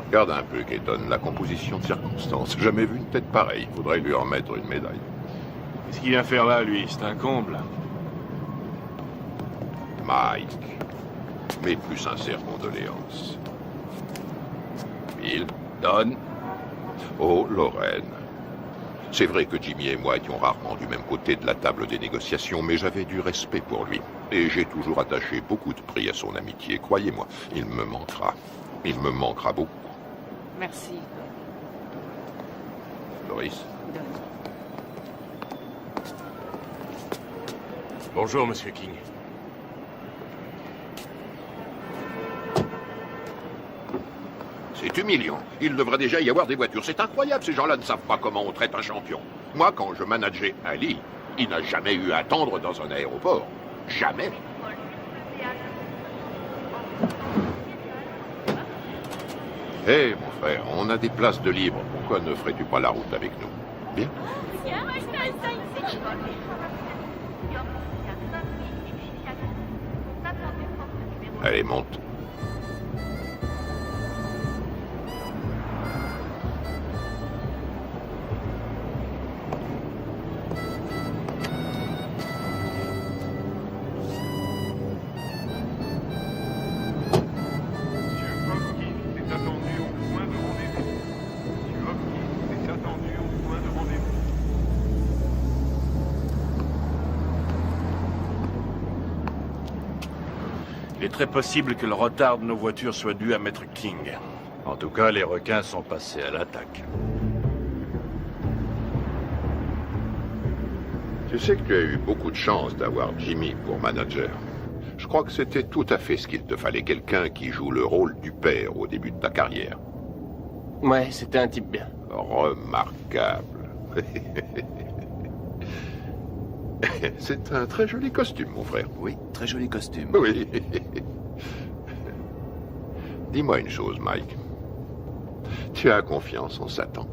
Regarde un peu, Keaton, la composition de circonstances. Jamais vu une tête pareille. Faudrait lui remettre une médaille. Qu'est-ce qu'il vient faire là, lui? C'est un comble. Mike. Mes plus sincères condoléances. Bill. Don. Oh, Lorraine. C'est vrai que Jimmy et moi étions rarement du même côté de la table des négociations, mais j'avais du respect pour lui. Et j'ai toujours attaché beaucoup de prix à son amitié. Croyez-moi, il me manquera. Il me manquera beaucoup. Merci. Doris. Bonjour, Monsieur King. C'est humiliant. Il devrait déjà y avoir des voitures. C'est incroyable, ces gens-là ne savent pas comment on traite un champion. Moi, quand je manageais Ali, il n'a jamais eu à attendre dans un aéroport. Jamais. Hé, mon frère, on a des places de libre. Pourquoi ne ferais-tu pas la route avec nous? Bien. Allez, monte. Il est très possible que le retard de nos voitures soit dû à Maître King. En tout cas, les requins sont passés à l'attaque. Tu sais que tu as eu beaucoup de chance d'avoir Jimmy pour manager. Je crois que c'était tout à fait ce qu'il te fallait, quelqu'un qui joue le rôle du père au début de ta carrière. Ouais, c'était un type bien. Remarquable. C'est un très joli costume, mon frère. Oui, très joli costume. Oui. Dis-moi une chose, Mike. Tu as confiance en Satan?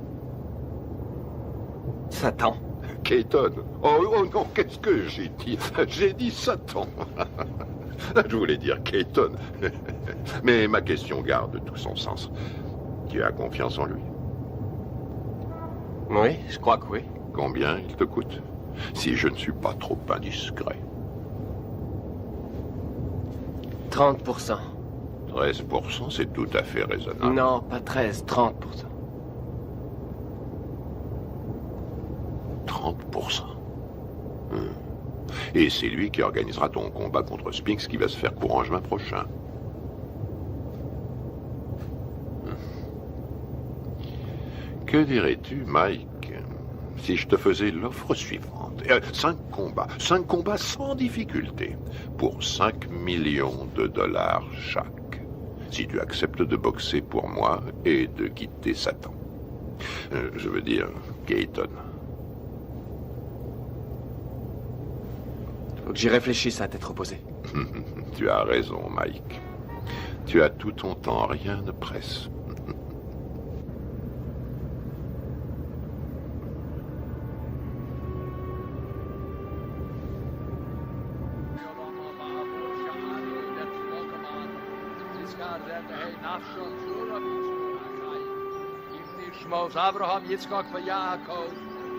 Satan? Keaton. Oh non, qu'est-ce que j'ai dit? J'ai dit Satan. Je voulais dire Keaton. Mais ma question garde tout son sens. Tu as confiance en lui? Oui, je crois que oui. Combien il te coûte? Si je ne suis pas trop indiscret. 30%. 13%, c'est tout à fait raisonnable. Non, pas 13, 30%. 30%. Et c'est lui qui organisera ton combat contre Spinks qui va se faire courant juin prochain. Que dirais-tu, Mike, si je te faisais l'offre suivante? 5 combats sans difficulté, pour 5 millions de dollars chaque. Si tu acceptes de boxer pour moi et de quitter Satan. Je veux dire, Keaton. Faut que j'y réfléchisse à tête reposée. Tu as raison, Mike. Tu as tout ton temps, rien ne presse. Abraham, Yitzchak, Yaakov,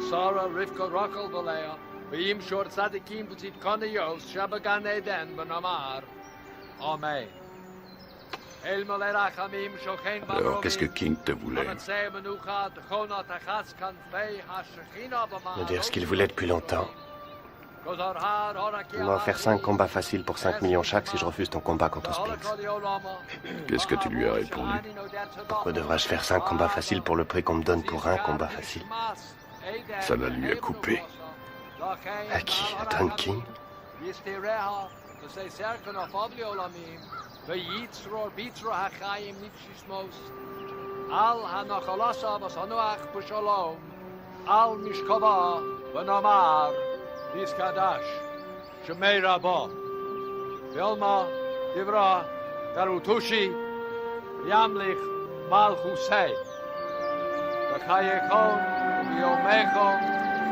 Sarah, Rivka, Rachel, Leah, V'yim shor tzadikim b'tzit kaniyos, shabagan eden b'namar. Amen. Alors, qu'est-ce que King te voulait? Me dire ce qu'il voulait depuis longtemps. Il m'a offert 5 combats faciles pour 5 millions chaque si je refuse ton combat contre Spinks. Qu'est-ce que tu lui as répondu? Pourquoi devrais-je faire 5 combats faciles pour le prix qu'on me donne pour un combat facile? Ça la lui a coupé. À qui? À Don King? say certain of Obliolamim, the Yitzror Bitra Hachayim Nipshishmos, Al Hanachalasa Vasanuach Pushalom, Al Mishkava, Vanamar, Iskadash, Shemei Rabba, Yelma, Divra, Darutushi, Yamlich, Malchusei, Bachayekon, Yomechon,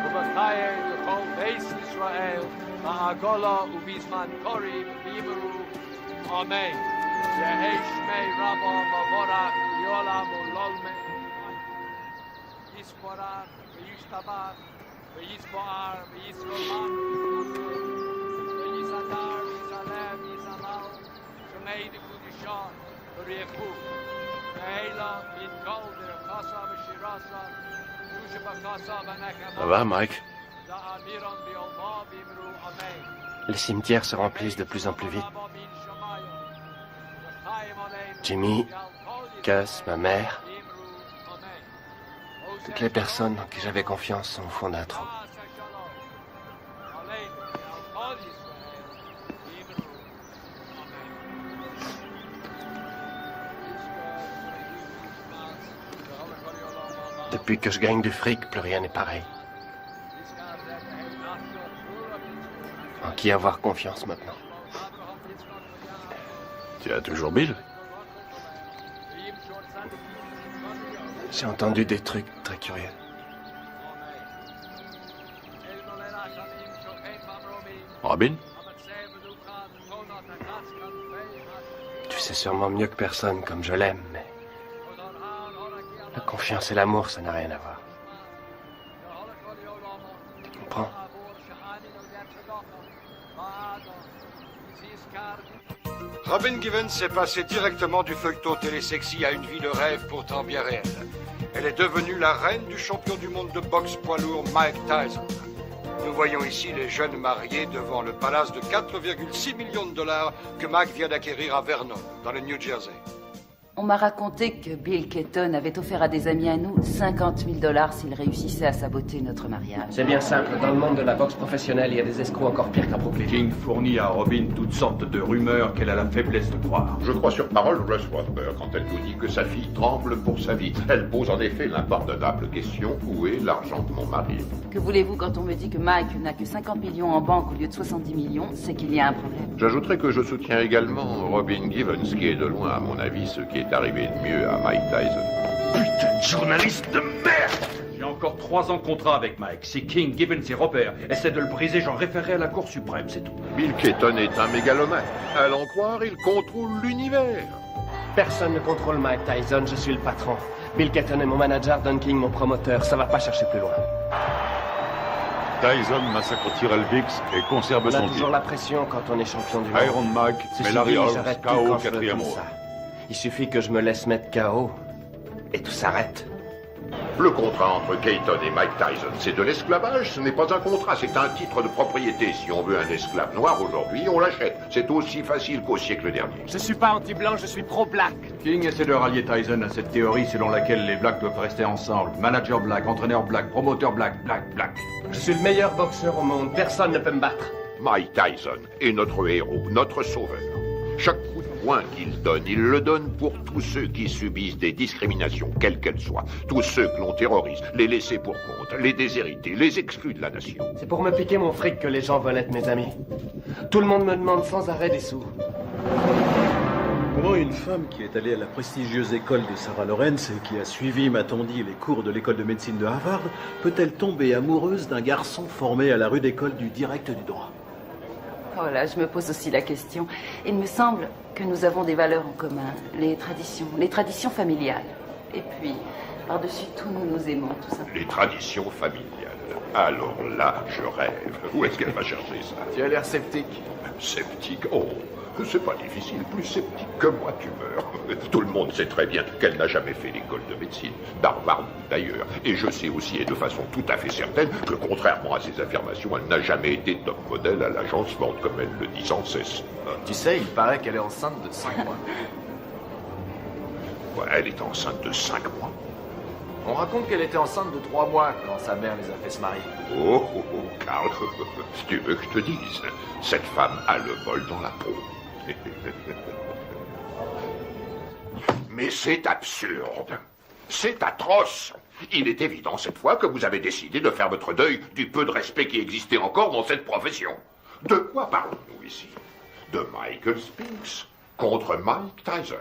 Ubachaye, Yechon, Beis Israel, Ma'agola, Ubizman Kori, Bimeru, Amen. Yehesh Mei Rabba, Mavorach, Yolam, Ulolme, Yisporach, Yishtabach, Yispoar, Yisroman, Yisadar, Yizalem, Yizamal, Shemei de Kudishon, Refu, Meila, Min Gold, Kasa, Shirasa, Yushabakasa, Banakama. Ça va, Mike? Za'amiron, Biolma, Bimru, Amen. Les cimetières se remplissent de plus en plus vite. Jimmy, Cass, ma mère, toutes les personnes en qui j'avais confiance sont au fond d'un trou. Depuis que je gagne du fric, plus rien n'est pareil. En qui avoir confiance maintenant? Tu as toujours Bill? J'ai entendu des trucs très curieux. Robin? Tu sais sûrement mieux que personne comme je l'aime, mais... la confiance et l'amour, ça n'a rien à voir. Tu comprends? Robin Givens est passée directement du feuilleton télésexy à une vie de rêve pourtant bien réelle. Elle est devenue la reine du champion du monde de boxe poids lourd Mike Tyson. Nous voyons ici les jeunes mariés devant le palace de 4,6 millions de dollars que Mike vient d'acquérir à Vernon, dans le New Jersey. On m'a raconté que Bill Keaton avait offert à des amis à nous 50 000 $ s'ils réussissaient à saboter notre mariage. C'est bien simple. Dans le monde de la boxe professionnelle, il y a des escrocs encore pires qu'à Brooklyn. King fournit à Robin toutes sortes de rumeurs qu'elle a la faiblesse de croire. Je crois sur parole Russ Wadsworth quand elle nous dit que sa fille tremble pour sa vie. Elle pose en effet l'impardonnable question: où est l'argent de mon mari? Que voulez-vous quand on me dit que Mike n'a que 50 millions en banque au lieu de 70 millions? C'est qu'il y a un problème. J'ajouterai que je soutiens également Robin Givens, qui est de loin, à mon avis, ce qui est arrivé de mieux à Mike Tyson. Putain de journaliste de merde! J'ai encore 3 ans de contrat avec Mike. Si King, Gibbons et Robert essaient de le briser, j'en référerai à la Cour suprême, c'est tout. Bill Keaton est un mégalomane. À l'en croire, il contrôle l'univers. Personne ne contrôle Mike Tyson, je suis le patron. Bill Keaton est mon manager, Don King mon promoteur. Ça va pas chercher plus loin. Tyson massacre Tyrell Biggs et conserve On a son titre. toujours la pression quand on est champion du monde. Iron Mike met Ceci Larry dit, Holmes j'arrête tout KO quand je veux 4e tout round. ça. Il suffit que je me laisse mettre KO et tout s'arrête. Le contrat entre Keaton et Mike Tyson, c'est de l'esclavage. Ce n'est pas un contrat, c'est un titre de propriété. Si on veut un esclave noir aujourd'hui, on l'achète. C'est aussi facile qu'au siècle dernier. Je suis pas anti-blanc, je suis pro-black. King essaie de rallier Tyson à cette théorie selon laquelle les blacks doivent rester ensemble. Manager black, entraîneur black, promoteur black, black. Je suis le meilleur boxeur au monde, personne ne peut me battre. Mike Tyson est notre héros, notre sauveur. Chaque coup de poing qu'il donne, il le donne pour tous ceux qui subissent des discriminations, quelles qu'elles soient. Tous ceux que l'on terrorise, les laissés pour compte, les déshérités, les exclus de la nation. C'est pour me piquer mon fric que les gens veulent être mes amis. Tout le monde me demande sans arrêt des sous. Comment une femme qui est allée à la prestigieuse école de Sarah Lawrence et qui a suivi, m'a-t-on dit, les cours de l'école de médecine de Harvard, peut-elle tomber amoureuse d'un garçon formé à la rude école du direct du droit? Voilà, je me pose aussi la question. Il me semble que nous avons des valeurs en commun, les traditions familiales. Et puis, par-dessus tout, nous nous aimons, tout simplement. Les traditions familiales. Alors là, je rêve. Où est-ce qu'elle va chercher ça? Tu as l'air sceptique. Sceptique? Oh, c'est pas difficile. Plus sceptique que moi, tu meurs. Tout le monde sait très bien qu'elle n'a jamais fait l'école de médecine, d'Harvard d'ailleurs. Et je sais aussi, et de façon tout à fait certaine, que contrairement à ses affirmations, elle n'a jamais été top modèle à l'agence Ford, comme elle le dit sans cesse. Tu sais, il paraît qu'elle est enceinte de 5 mois. Ouais, elle est enceinte de 5 mois. On raconte qu'elle était enceinte de 3 mois quand sa mère les a fait se marier. Oh, oh, oh, Karl, si tu veux que je te dise, cette femme a le vol dans la peau. Mais c'est absurde. C'est atroce. Il est évident cette fois que vous avez décidé de faire votre deuil du peu de respect qui existait encore dans cette profession. De quoi parlons-nous ici? De Michael Spinks contre Mike Tyson.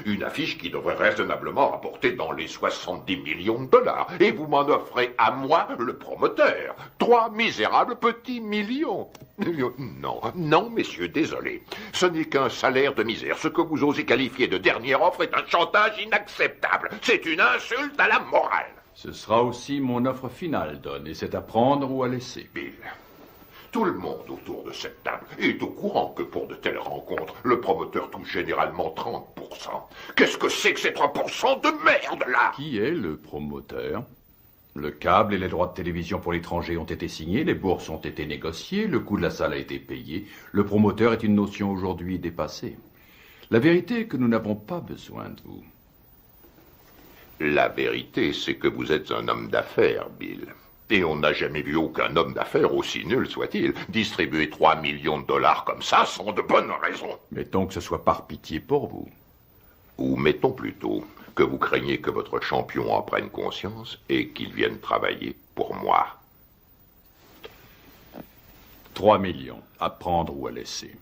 Une affiche qui devrait raisonnablement rapporter dans les 70 millions de dollars. Et vous m'en offrez à moi, le promoteur, 3 misérables petits millions. Non, non, messieurs, désolé. Ce n'est qu'un salaire de misère. Ce que vous osez qualifier de dernière offre est un chantage inacceptable. C'est une insulte à la morale. Ce sera aussi mon offre finale, Don, et c'est à prendre ou à laisser. Bill, tout le monde autour de cette table est au courant que pour de telles rencontres, le promoteur touche généralement 30%. Qu'est-ce que c'est que ces 3% de merde, là? Qui est le promoteur? Le câble et les droits de télévision pour l'étranger ont été signés, les bourses ont été négociées, le coût de la salle a été payé. Le promoteur est une notion aujourd'hui dépassée. La vérité est que nous n'avons pas besoin de vous. La vérité, c'est que vous êtes un homme d'affaires, Bill. Et on n'a jamais vu aucun homme d'affaires, aussi nul soit-il, distribuer 3 millions de dollars comme ça sans de bonnes raisons. Mettons que ce soit par pitié pour vous. Ou mettons plutôt que vous craignez que votre champion en prenne conscience et qu'il vienne travailler pour moi. 3 millions, à prendre ou à laisser.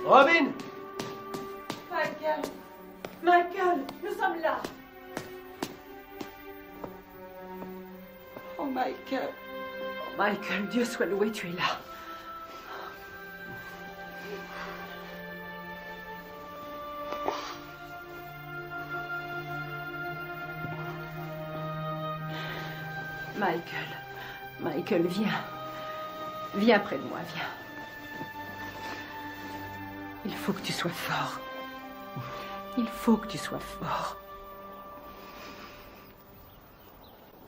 Robin! Michael! Michael, nous sommes là! Oh, Michael! Oh, Michael, Dieu soit loué, tu es là. Michael, viens. Viens près de moi, viens. Il faut que tu sois fort. Il faut que tu sois fort.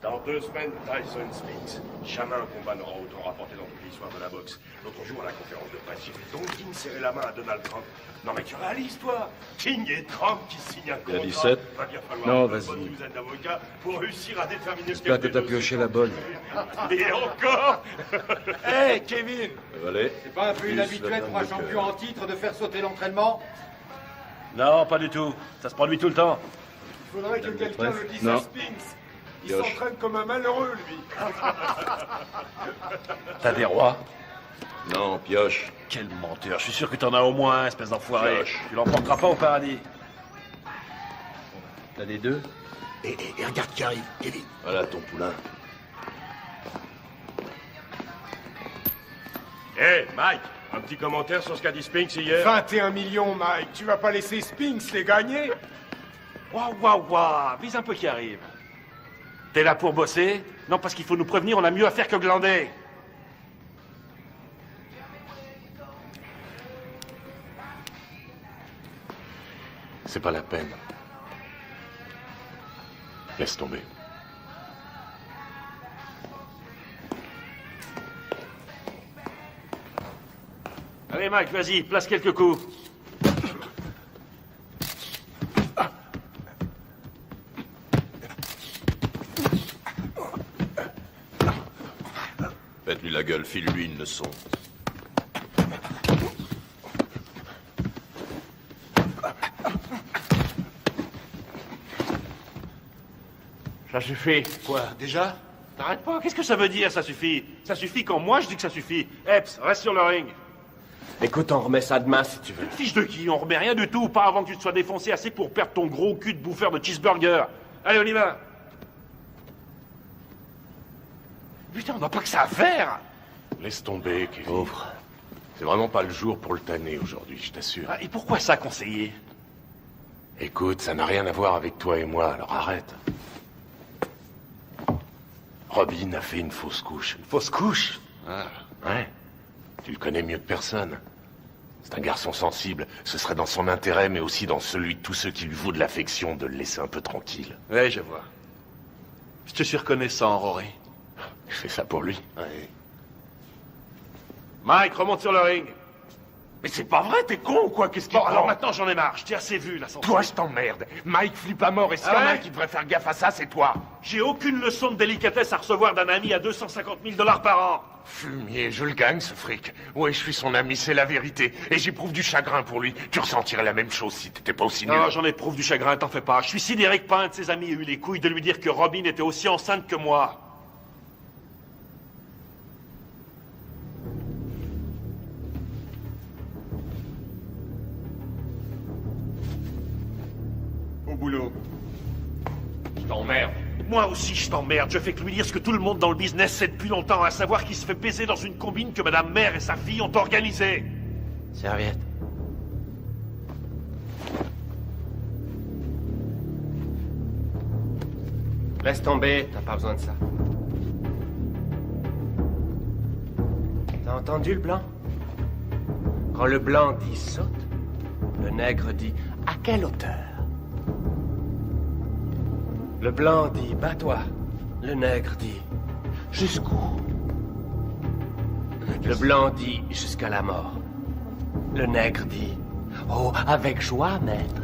Dans 2 semaines, Tyson Spinks. Jamais un combat n'aura autant rapporté dans toute l'histoire de la boxe. L'autre jour, à la conférence de presse, j'ai vu Don King serrer la main à Donald Trump. Non mais tu réalises, toi? King et Trump qui signent un contrat. Il y a 17? Va bien falloir Non, une vas-y. bonne douzaine d'avocats pour réussir à déterminer J'espère que t'as pioché la bonne. Et encore. Hé, Kevin! Allez. C'est pas un peu inhabituel pour un champion en titre de faire sauter l'entraînement? Non, pas du tout. Ça se produit tout le temps. Il faudrait que quelqu'un le dise Non. à Spinks. Il Pioche. s'entraîne comme un malheureux, lui. T'as des rois? Non, pioche. Quel menteur. Je suis sûr que t'en as au moins un, espèce d'enfoiré. Pioche. Tu l'emporteras pas au paradis. T'as les deux? Et regarde qui arrive, Kevin. Voilà ton poulain. Hé, Mike, un petit commentaire sur ce qu'a dit Spinks hier? 21 millions, Mike. Tu vas pas laisser Spinks les gagner? Waouh, vise un peu qui arrive. T'es là pour bosser? Non, parce qu'il faut nous prévenir, on a mieux à faire que glander. C'est pas la peine. Laisse tomber. Allez, Mike, vas-y, place quelques coups. Faites-lui la gueule, file-lui une leçon. Ça suffit. Quoi, déjà? T'arrêtes pas, qu'est-ce que ça veut dire, ça suffit? Ça suffit quand moi je dis que ça suffit. Epps, reste sur le ring. Écoute, on remet ça demain si tu veux. Fiche de qui? On remet rien du tout, pas avant que tu te sois défoncé assez pour perdre ton gros cul de bouffeur de cheeseburger. Allez, on y va. Putain, on n'a pas que ça à faire. Laisse tomber, Kevin. Pauvre. C'est vraiment pas le jour pour le tanner aujourd'hui, je t'assure. Ah, et pourquoi ça, conseiller? Écoute, ça n'a rien à voir avec toi et moi, alors arrête. Robin a fait une fausse couche. Une fausse couche? Ah, ouais. Tu le connais mieux que personne. C'est un garçon sensible. Ce serait dans son intérêt, mais aussi dans celui de tous ceux qui lui vouent de l'affection, de le laisser un peu tranquille. Ouais, je vois. Je te suis reconnaissant, Rory. Je fais ça pour lui. Ouais. Mike, remonte sur le ring. Mais c'est pas vrai, t'es con ou quoi? Qu'est-ce qu'il Bon, prend? alors maintenant j'en ai marre, je t'ai assez vu là. Toi, je t'emmerde. Mike flippe à mort et s'il y en a un qui devrait faire gaffe à ça, c'est toi. J'ai aucune leçon de délicatesse à recevoir d'un ami à 250 000 $ par an. Fumier, je le gagne ce fric. Ouais, je suis son ami, c'est la vérité. Et j'éprouve du chagrin pour lui. Tu ressentirais la même chose si t'étais pas aussi nul. Non, j'en éprouve du chagrin, t'en fais pas. Je suis sidéré que pas un de ses amis ait eu les couilles de lui dire que Robin était aussi enceinte que moi. Au boulot. Je t'emmerde. Moi aussi, je t'emmerde. Je fais que lui dire ce que tout le monde dans le business sait depuis longtemps, à savoir qu'il se fait baiser dans une combine que Madame Mère et sa fille ont organisée. Serviette. Laisse tomber, t'as pas besoin de ça. T'as entendu le blanc? Quand le blanc dit saute, le nègre dit à quelle hauteur? Le blanc dit bats-toi, le nègre dit jusqu'où? Le blanc dit jusqu'à la mort. Le nègre dit oh, avec joie, maître.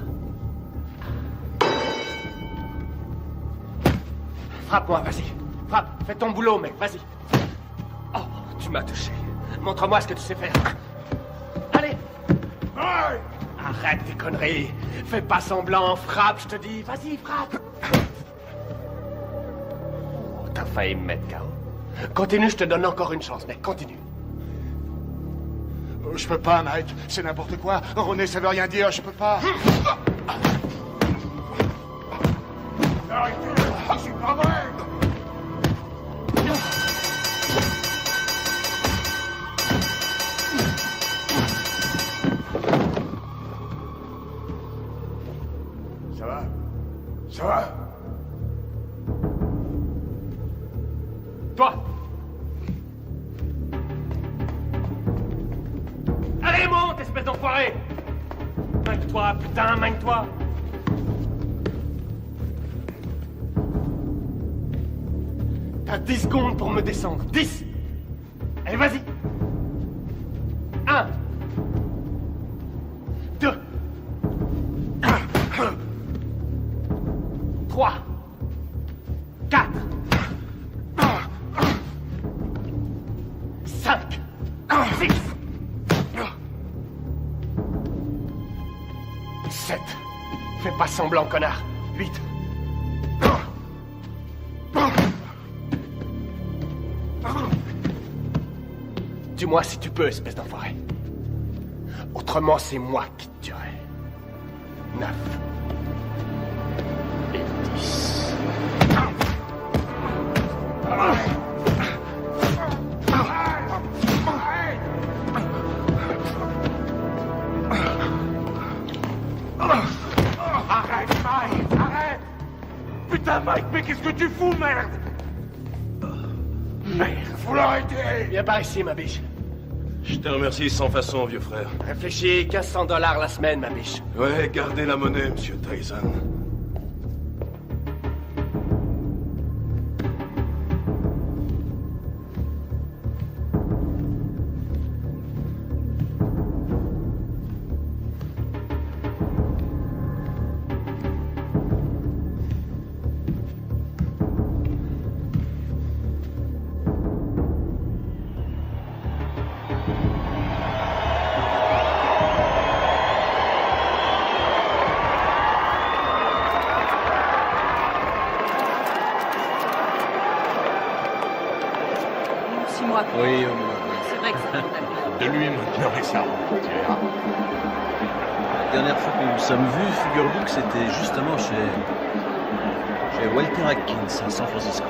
Frappe-moi, vas-y. Frappe, fais ton boulot, mec, vas-y. Oh, tu m'as touché. Montre-moi ce que tu sais faire. Allez. Arrête tes conneries. Fais pas semblant, frappe, je te dis. Vas-y, frappe. Oh, t'as failli me mettre KO. Continue, je te donne encore une chance, mec, continue. Je peux pas, Mike. C'est n'importe quoi. René, ça veut rien dire. Je peux pas. Arrêtez. C'est pas vrai. Ça va? Ça va? Toi! Allez, monte, espèce d'enfoiré! Manque-toi, putain, manque-toi! T'as 10 secondes pour me descendre. 10! Allez, vas-y! 1 2 3 4 5 6 7 Fais pas semblant, connard. 8 Dis-moi si tu peux, espèce d'enfoiré. Autrement, c'est moi qui te tuerai. 9 et 10. Arrête, Mike, arrête! Putain, Mike, mais qu'est-ce que tu fous, merde? Merde, faut l'arrêter! Viens par ici, ma biche. Je te remercie sans façon, vieux frère. Réfléchis, 1500 $ la semaine, ma biche. Ouais, gardez la monnaie, monsieur Tyson. Oui, C'est vrai que c'est condamné. De lui maintenant et ça. La dernière fois que nous nous sommes vus, figure-vous que c'était justement chez Walter Atkins à San Francisco.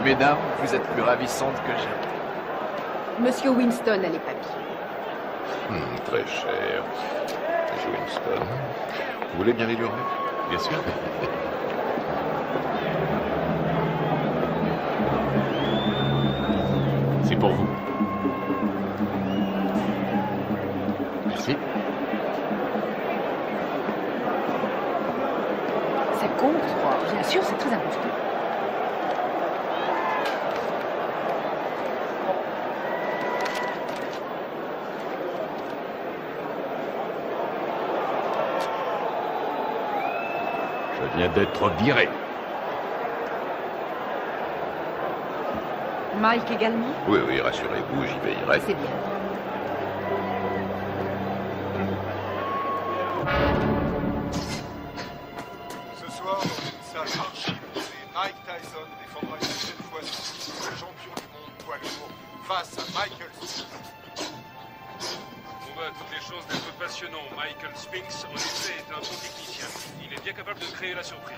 Mesdames, vous êtes plus ravissantes que jamais. Monsieur Winston a les papiers. Très cher. Monsieur Winston. Vous voulez bien l'ignorer? Bien sûr. C'est pour vous. Merci. Ça compte, bien sûr, c'est très important. Je viens d'être viré. Mike également? Oui, oui, rassurez-vous, j'y veillerai. C'est bien. Ce soir, dans une salle archi-bombée, Mike Tyson défendra une deuxième fois son titre de champion du monde poids lourd face à Michael Spinks. On a toutes les chances d'être passionnant. Michael Spinks, en effet, est un bon technicien. Il est bien capable de créer la surprise.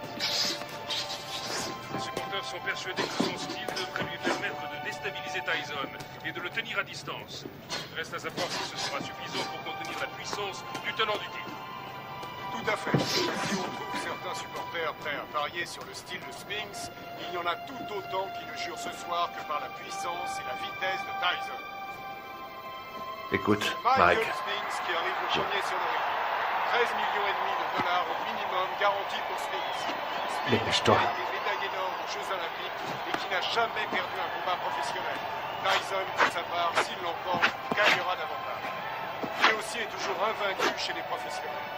Les supporters sont persuadés que son style devrait lui permettre de déstabiliser Tyson et de le tenir à distance. Reste à savoir si ce sera suffisant pour contenir la puissance du tenant du titre. Tout à fait. Si on trouve certains supporters prêts à parier sur le style de Spinks, il y en a tout autant qui le jurent ce soir que par la puissance et la vitesse de Tyson. Écoute, Michael Mike. Spinks qui arrive le premier sur le ring. 13,5 millions de dollars au minimum garantis pour Spinks. Dépêche-toi. Qui a été médaillé d'or aux Jeux Olympiques et qui n'a jamais perdu un combat professionnel. Tyson, pour sa part, s'il l'emporte, gagnera davantage. Lui aussi est toujours invaincu chez les professionnels.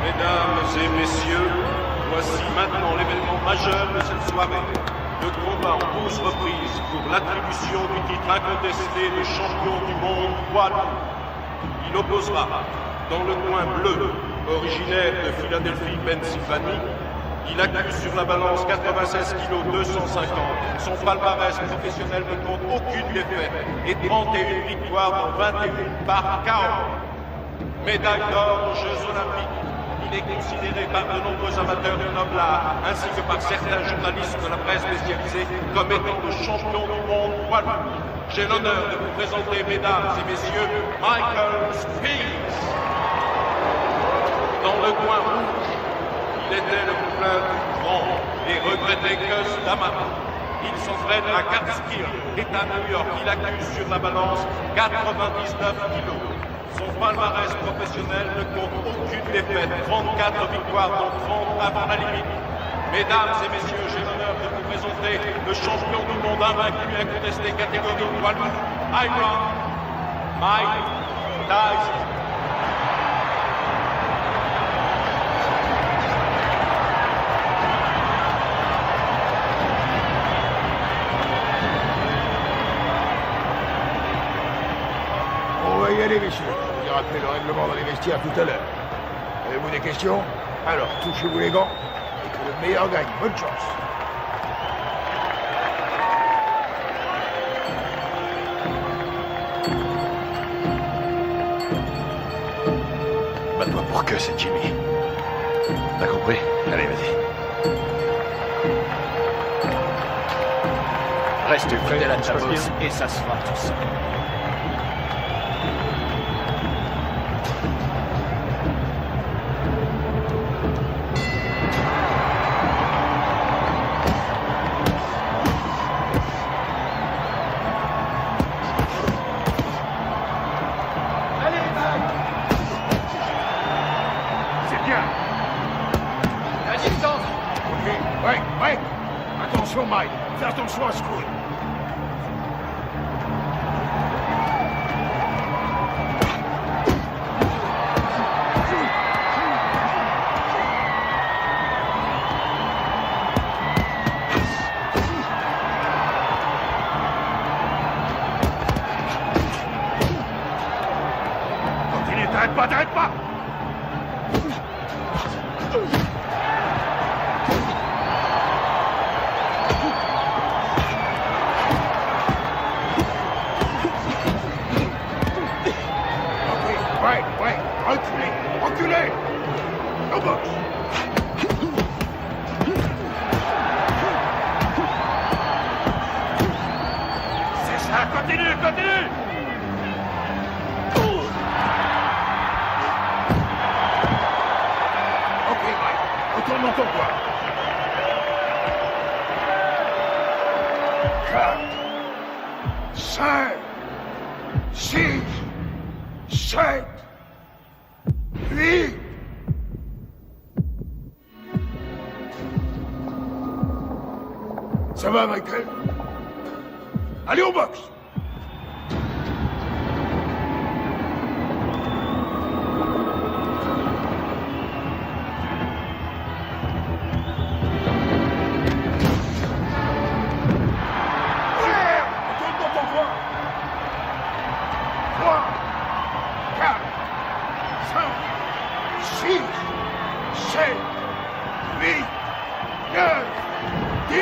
Mesdames et messieurs, voici maintenant l'événement majeur de cette soirée. Le combat en 12 reprises pour l'attribution du titre incontesté de champion du monde poids lourd. Il opposera, dans le coin bleu, originaire de Philadelphie, Pennsylvanie, il accuse sur la balance 96 kg 250. Son palmarès professionnel ne compte aucune défaite et 31 victoires dans 21 par KO. Médaille d'or aux Jeux Olympiques. Il est considéré par de nombreux amateurs du noble art, ainsi que par certains journalistes de la presse spécialisée, comme étant le champion du monde poids lourd. J'ai l'honneur de vous présenter, mesdames et messieurs, Michael Spinks. Dans le coin rouge, il était le poulain du grand et regretté Gus D'Amato. Il s'entraîne à Catskill, État New York. Il accuse sur la balance 99 kilos. Son palmarès professionnel ne compte aucune défaite, 34 victoires dont 30 avant la limite. Mesdames et messieurs, j'ai l'honneur de vous présenter le champion du monde invaincu incontesté catégorie poids lourd, Iron Mike Tyson. On va y aller, messieurs. Je vous rappelle le règlement dans les vestiaires tout à l'heure. Avez-vous des questions? Alors, touchez-vous les gants et que le meilleur gagne. Bonne chance. Bats-toi pour que c'est Jimmy. T'as compris? Allez, vas-y. Reste fidèle à ta bosse et ça se fera tout seul. Attention, Mike. Fais attention à ce coup. Continue, t'arrêtes pas, t'arrêtes pas. Ouais, reculez. Au box. C'est ça, continue. Ok, Mike, retourne dans ton coin. 4, 5, 6, 7, 8. Ça va, Michael? Allez au box! Retourne dans ton coin! 3, 4, 5, 6, 7, 8, 9, 10,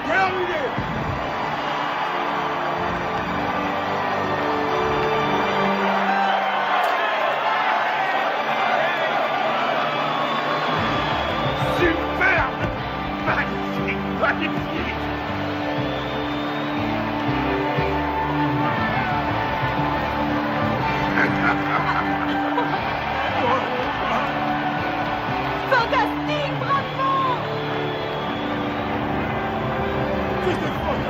terminé! Superbe! Magnifique! Fantastique, bravo!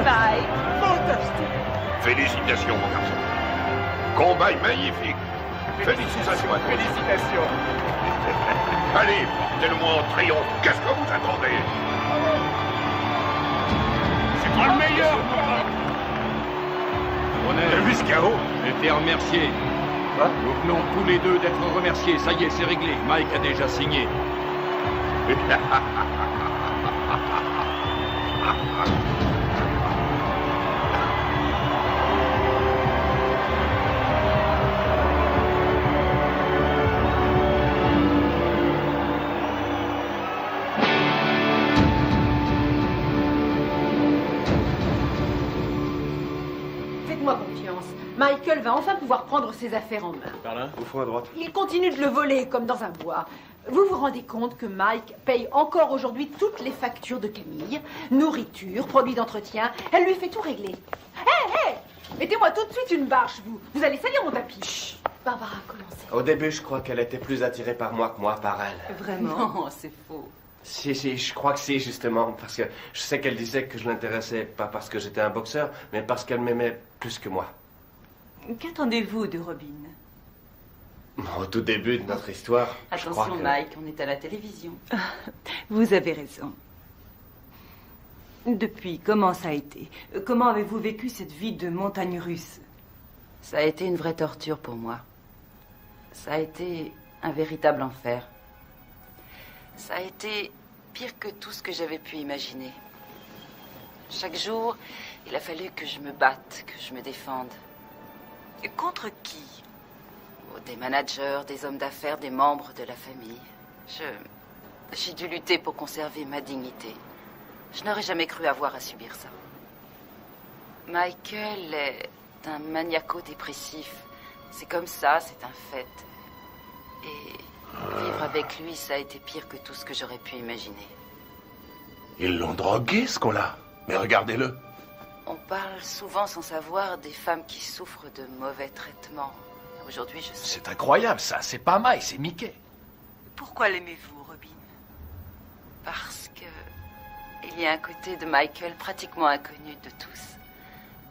Mike. Fantastique! Félicitations, mon garçon. Combat magnifique. Félicitations à toi. Félicitations. Allez, portez-le-moi en triomphe. Qu'est-ce que vous attendez? C'est moi le meilleur! On a vu ce chaos. Été remercié. Nous venons tous les deux d'être remerciés. Ça y est, c'est réglé. Mike a déjà signé. Faites-moi confiance. Michael va enfin pouvoir prendre ses affaires en main. Par là, au fond à droite. Il continue de le voler comme dans un bois. Vous vous rendez compte que Mike paye encore aujourd'hui toutes les factures de Camille, nourriture, produits d'entretien. Elle lui fait tout régler. Hé, mettez-moi tout de suite une bâche, vous. Vous allez salir mon tapis. Chut. Barbara, commencez. Au début, je crois qu'elle était plus attirée par moi que moi par elle. Vraiment? Non, c'est faux. Si, je crois que si, justement, parce que je sais qu'elle disait que je l'intéressais pas parce que j'étais un boxeur, mais parce qu'elle m'aimait plus que moi. Qu'attendez-vous de Robin? Au tout début de notre histoire, je crois Attention, que... Mike, on est à la télévision. Vous avez raison. Depuis, comment ça a été? Comment avez-vous vécu cette vie de montagne russe? Ça a été une vraie torture pour moi. Ça a été un véritable enfer. Ça a été pire que tout ce que j'avais pu imaginer. Chaque jour, il a fallu que je me batte, que je me défende. Et contre qui? Des managers, des hommes d'affaires, des membres de la famille. J'ai dû lutter pour conserver ma dignité. Je n'aurais jamais cru avoir à subir ça. Michael est un maniaco-dépressif. C'est comme ça, c'est un fait. Et vivre avec lui, ça a été pire que tout ce que j'aurais pu imaginer. Ils l'ont drogué, ce qu'on-là. Mais regardez-le. On parle souvent sans savoir des femmes qui souffrent de mauvais traitements. Aujourd'hui, je sais. C'est incroyable, ça. C'est pas Mike, c'est Mickey. Pourquoi l'aimez-vous, Robin? Parce que il y a un côté de Michael pratiquement inconnu de tous.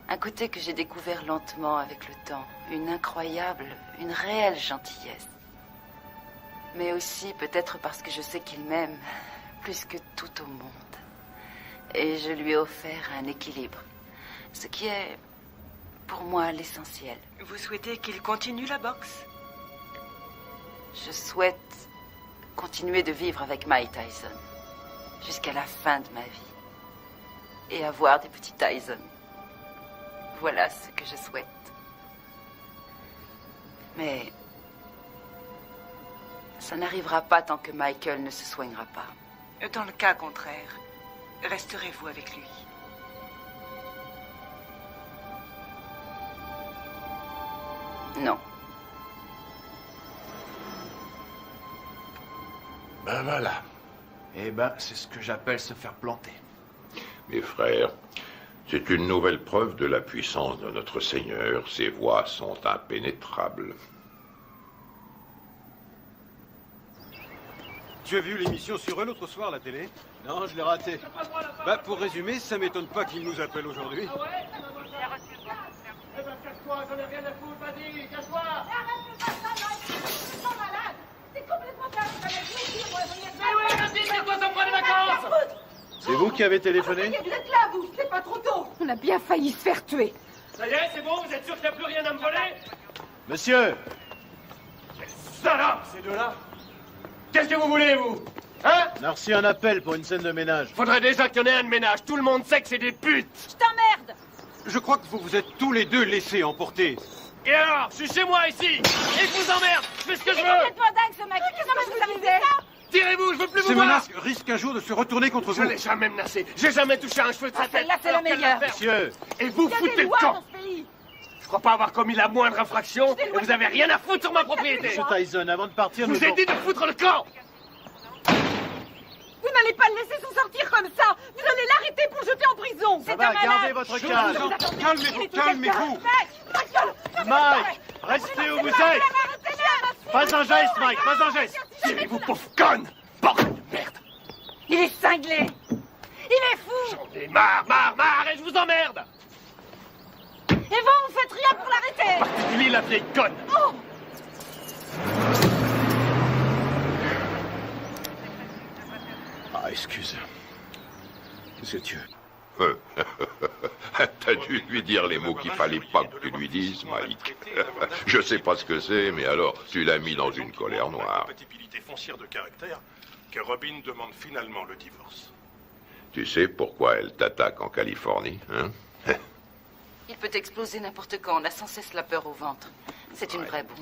Un côté que j'ai découvert lentement avec le temps. Une incroyable, une réelle gentillesse. Mais aussi peut-être parce que je sais qu'il m'aime plus que tout au monde. Et je lui ai offert un équilibre. Ce qui est, pour moi, l'essentiel. Vous souhaitez qu'il continue la boxe? Je souhaite continuer de vivre avec Mike Tyson jusqu'à la fin de ma vie. Et avoir des petits Tyson. Voilà ce que je souhaite. Mais ça n'arrivera pas tant que Michael ne se soignera pas. Dans le cas contraire, resterez-vous avec lui? Non. Ben voilà. Eh ben, c'est ce que j'appelle se faire planter. Mes frères, c'est une nouvelle preuve de la puissance de notre Seigneur. Ses voies sont impénétrables. Tu as vu l'émission sur eux l'autre soir à la télé? Non, je l'ai raté. Bah, pour résumer, ça m'étonne pas qu'ils nous appellent aujourd'hui. Eh ben, casse-toi, j'en ai rien à foutre, vas-y, casse-toi! C'est complètement dingue, Mais oui, vas-y, c'est quoi, ça me prend des vacances? C'est vous qui avez téléphoné? Vous êtes là, vous, c'est pas trop tôt. On a bien failli se faire tuer. Ça y est, c'est bon, vous êtes sûr qu'il n'y a plus rien à me voler? Monsieur! Salope, ces deux-là! Qu'est-ce que vous voulez, vous? Hein? On a reçu un appel pour une scène de ménage. Faudrait déjà qu'il y en ait un de ménage. Tout le monde sait que c'est des putes. Je t'emmerde! Je crois que vous vous êtes tous les deux laissés emporter. Et alors? Je suis chez moi, ici. Et je vous emmerde. Je fais ce que je C'est veux. complètement dingue, ce mec! Qu'est-ce que vous amusez? Tirez-vous, je veux plus vous Ces voir. menaces risquent un jour de se retourner contre Je vous. l'ai jamais menacé. J'ai jamais touché un cheveu de sa tête. celle-là, c'est la Alors qu'elle meilleure. l'a fait. Monsieur! Et vous Il y a foutez des le lois camp. dans ce pays! Je crois pas avoir commis la moindre infraction et vous avez rien à foutre sur ma propriété. Monsieur Tyson, avant de partir, Je vous ai dit de foutre le camp. Vous n'allez pas le laisser s'en sortir comme ça. Vous allez l'arrêter pour le jeter en prison. Ça va, gardez votre calme. Calmez-vous, calmez-vous. Mike, restez où vous êtes. Pas un geste, Mike, pas un geste. Tirez-vous, pauvre conne. Bordel de merde. Il est cinglé! Il est fou! J'en ai marre et je vous emmerde. Et vous faites rien pour l'arrêter! Particulier la vieille conne. Oh! Ah, excuse. Monsieur Dieu. T'as dû lui dire les mots qu'il fallait pas que tu lui dises, Mike. Je sais pas ce que c'est, mais alors, tu l'as mis dans une colère noire. Compatibilité foncière de caractère que Robin demande finalement le divorce. Tu sais pourquoi elle t'attaque en Californie, hein? Il peut exploser n'importe quand. On a sans cesse la peur au ventre. C'est une vraie bombe.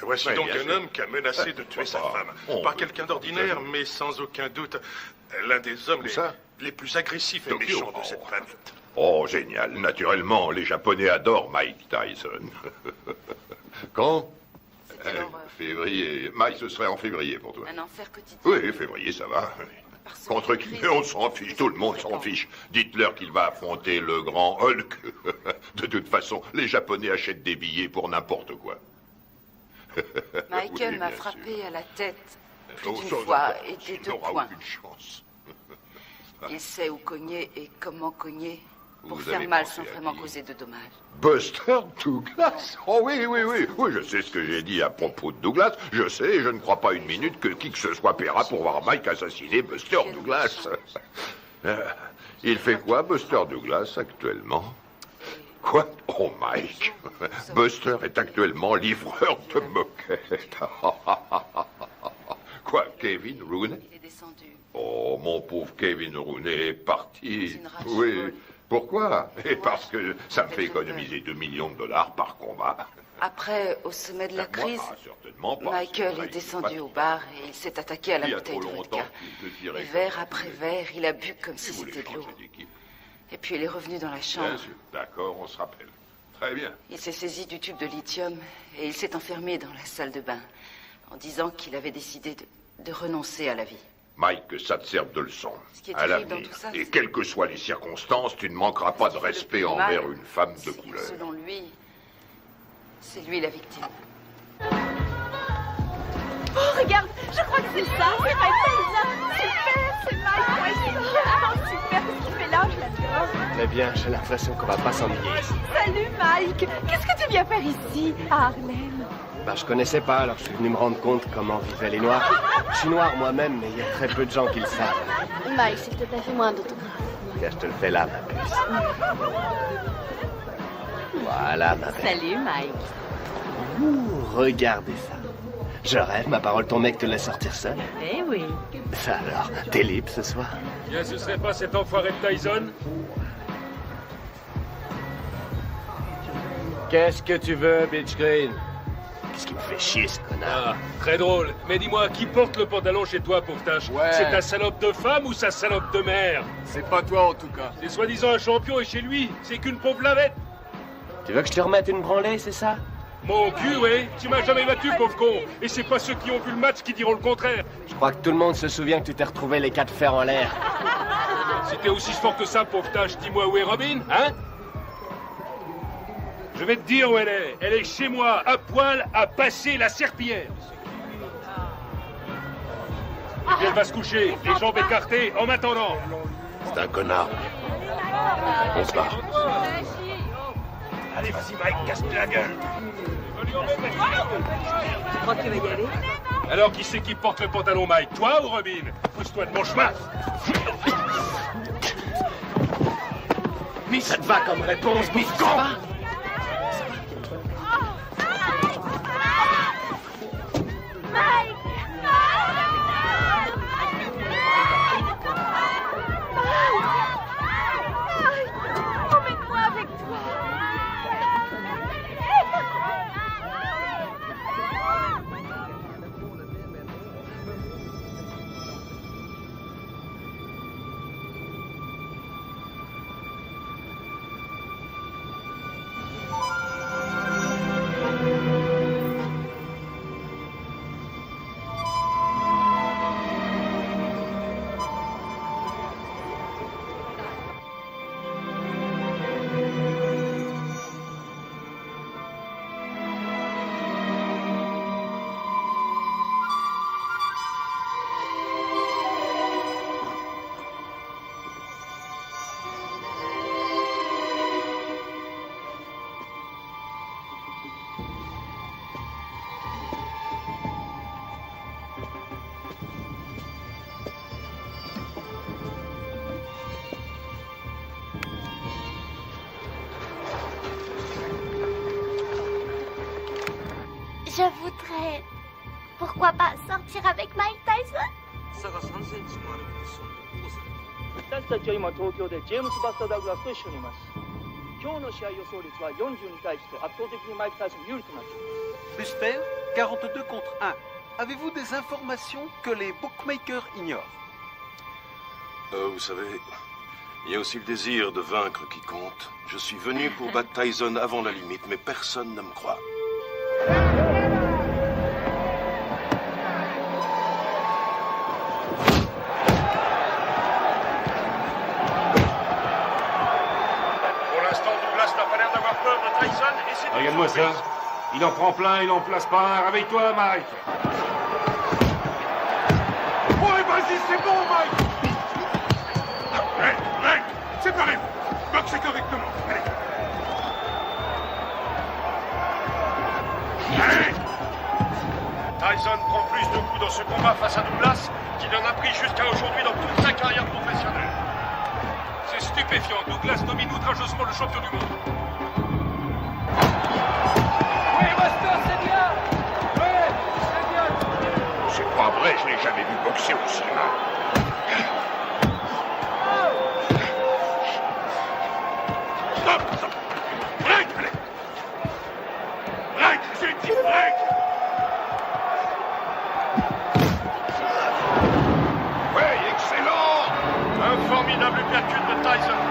Voici Ouais, donc bien un sûr. homme qui a menacé de tuer sa femme. Pas quelqu'un d'ordinaire, mais sans aucun doute l'un des hommes les plus agressifs et Tokyo. méchants de cette planète. Oh, génial. Naturellement, les Japonais adorent Mike Tyson. Quand? Février. Mike, ce serait en février pour toi. Un enfer quotidien. Oui, février, ça va. Contre qui? On s'en fiche, tout le monde s'en fiche. Dites-leur qu'il va affronter le grand Hulk. De toute façon, les Japonais achètent des billets pour n'importe quoi. Michael Oui, m'a bien frappé à la tête plus Oh, d'une sans fois doute, et des tu deux n'auras points. aucune chance. Il sait où cogner et comment cogner pour Vous faire avez mal pensé sans à vraiment qui? causer de dommages. Buster Douglas? Oh oui, oui, oui. Oui, je sais ce que j'ai dit à propos de Douglas. Je sais, et je ne crois pas une minute que qui que ce soit paiera pour voir Mike assassiner Buster Douglas. Il fait quoi, Buster Douglas, actuellement? Quoi? Oh, Mike. Buster est actuellement livreur de moquettes. Quoi, Kevin Rooney? Il est descendu. Oh, mon pauvre Kevin Rooney est parti. une rage Oui. folle. Pourquoi? Et parce que ça me fait économiser $2 millions par combat. Après, au sommet de la crise, Certainement pas. Michael C'est est vrai, descendu au bar et il s'est attaqué à la Il y a bouteille trop de longtemps vodka. qu'il te tirait Et comme verre ça. après verre, il a bu comme si c'était de l'eau. Et puis il est revenu dans la Bien chambre. sûr. D'accord, on se rappelle. Très bien. Il s'est saisi du tube de lithium et il s'est enfermé dans la salle de bain en disant qu'il avait décidé de renoncer à la vie. Mike, que ça te serve de leçon. Ce qui est À terrible l'avenir. dans tout ça, Et c'est- quelles que soient les circonstances, tu ne manqueras pas de respect plus envers mal, une femme de couleur. Selon lui, c'est lui la victime. Oh, regarde, je crois que c'est ça, c'est Mike Tyson. Super, c'est Mike, ouais, c'est vraiment super ce qu'il fait là, je l'adore. Très bien, j'ai l'impression qu'on va pas s'ennuyer ici. Salut Mike, qu'est-ce que tu viens faire ici, à Harlem? Bah, je connaissais pas, alors je suis venu me rendre compte comment vivaient les Noirs. Je suis noir moi-même, mais il y a très peu de gens qui le savent. Mike, s'il te plaît, fais-moi un autographe. Tiens, je te le fais là, ma puce. Voilà, ma belle. Salut, Mike. Ouh, regardez ça. Je rêve, ma parole, ton mec te laisse sortir seul. Eh oui. Ça alors, t'es libre ce soir? Bien, ce serait pas cet enfoiré de Tyson? Qu'est-ce que tu veux, Bitch Green? Qu'est-ce qui me fait chier, ce connard? Ah, très drôle. Mais dis-moi, qui porte le pantalon chez toi, pauvre tâche? Ouais. C'est ta salope de femme ou sa salope de mère? C'est pas toi en tout cas. C'est soi-disant un champion et chez lui, c'est qu'une pauvre lavette. Tu veux que je te remette une branlée, c'est ça? Mon cul, oui. Tu m'as jamais battu, pauvre con. Et c'est pas ceux qui ont vu le match qui diront le contraire. Je crois que tout le monde se souvient que tu t'es retrouvé les 4 fers en l'air. Si t'es aussi fort que ça, pauvre tâche, dis-moi où est Robin, hein? Je vais te dire où elle est. Elle est chez moi, à poil, à passer la serpillière. Et puis elle va se coucher, les jambes écartées, en m'attendant. C'est un connard. On se barre. Allez, vas-y, Mike, casse-toi la gueule. Tu crois que tu vas y aller? Alors, qui c'est qui porte le pantalon, Mike? Toi ou Robin? Pousse-toi de mon chemin. Mais ça te va comme réponse, mais con! Mike! Emmène-moi avec toi! Je voudrais... Pourquoi pas sortir avec Mike Tyson? 差が3センチもあるそんな父さん私たちは今東京でジェームス・バスター・ダグラスと一緒にいます今日の試合予想率は40に対して圧倒的にマイク・タイソン有利となっています Buster, 42 contre 1. Avez-vous des informations que les bookmakers ignorent? Vous savez, il y a aussi le désir de vaincre qui compte. Je suis venu pour battre Tyson avant la limite, mais personne ne me croit. Pour l'instant, Douglas n'a pas l'air d'avoir peur de Tyson et c'est... Regarde-moi ça. Il en prend plein, il en place pas un. Réveille-toi, Mike. Ouais, vas-y, c'est bon, Mike! Mec, séparez-vous! Boxez correctement, allez! Allez! Tyson prend plus de coups dans ce combat face à Douglas qu'il en a pris jusqu'à aujourd'hui dans toute sa carrière professionnelle. C'est stupéfiant, Douglas domine outrageusement le champion du monde. Oui, Buster, c'est bien! Oui, c'est bien! C'est pas vrai, je l'ai jamais vu boxer aussi mal. Stop! Break, allez! Break, j'ai dit break! Ouais, excellent! Un formidable calcul de Tyson.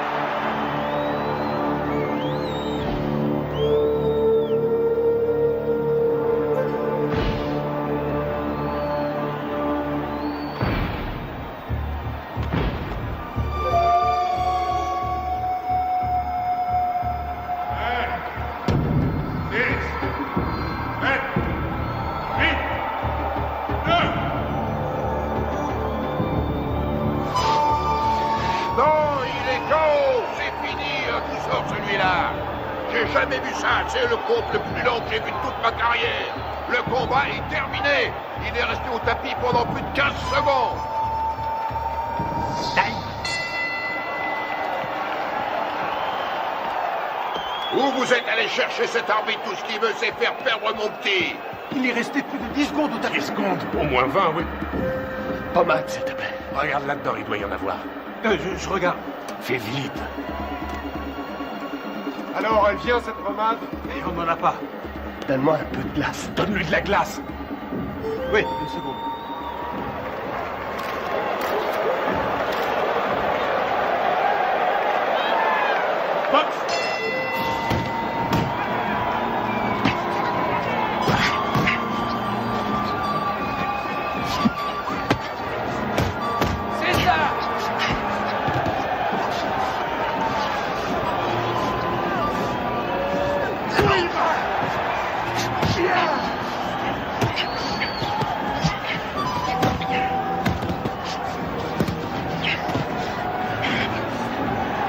Non, il est KO! C'est fini, tout sort celui-là! J'ai jamais vu ça, c'est le compte le plus long que j'ai vu de toute ma carrière! Le combat est terminé! Il est resté au tapis pendant plus de 15 secondes! Où vous êtes allé chercher cet arbitre? Tout ce qu'il veut, c'est faire perdre mon petit. Il est resté plus de 10 secondes au tapis. 10 secondes? Au moins 20, oui. Pommade, s'il te plaît. Regarde là-dedans, il doit y en avoir. Je regarde. Fais vite. Alors, elle vient, cette pommade? Et on n'en a pas. Donne-moi un peu de glace. Donne-lui de la glace. Oui, une seconde.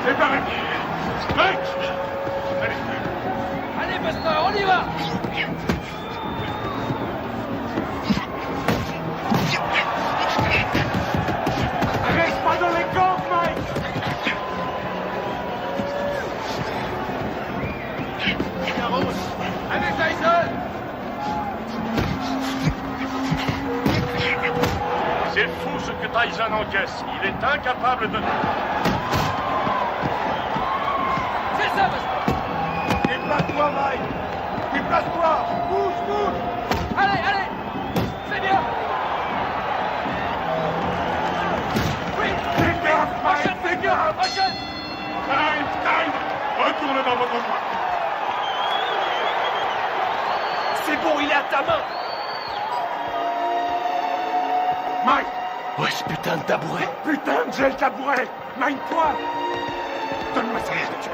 C'est pareil. Mec! Allez. Allez, Buster, on y va! Reste pas dans les camps, Mike! Allez, Tyson! C'est fou ce que Tyson encaisse. Il est incapable de... C'est ça, Buster! Déplace-toi, Mike! Déplace-toi! Bouge, bouge! Allez, allez! C'est bien! Oui! Fais gaffe, Mike! Fais gaffe! Prochaine! Time! Retourne dans votre coin! C'est bon, il est à ta main. Mike! Ouais, ce putain de tabouret. Putain, j'ai le tabouret! Mine-toi! Donne-moi ça, je te tue.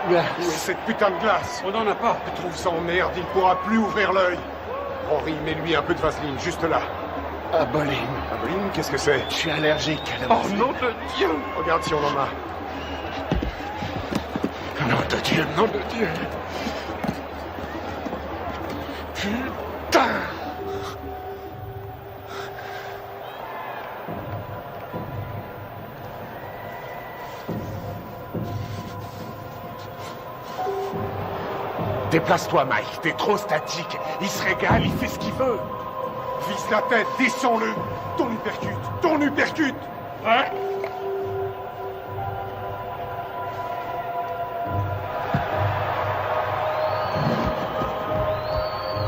Où est cette putain de glace? On n'en a pas. Je trouve ça en merde, il pourra plus ouvrir l'œil. Henri, mets-lui un peu de vaseline, juste là. Aboline. Aboline, qu'est-ce que c'est? Je suis allergique à la Oh morphine. nom de Dieu! Regarde si on en a. Nom de Dieu, nom de Dieu. Putain! Déplace-toi, Mike. T'es trop statique. Il se régale, il fait ce qu'il veut. Vise la tête, descends-le. Ton uppercut, ton uppercut. Ouais?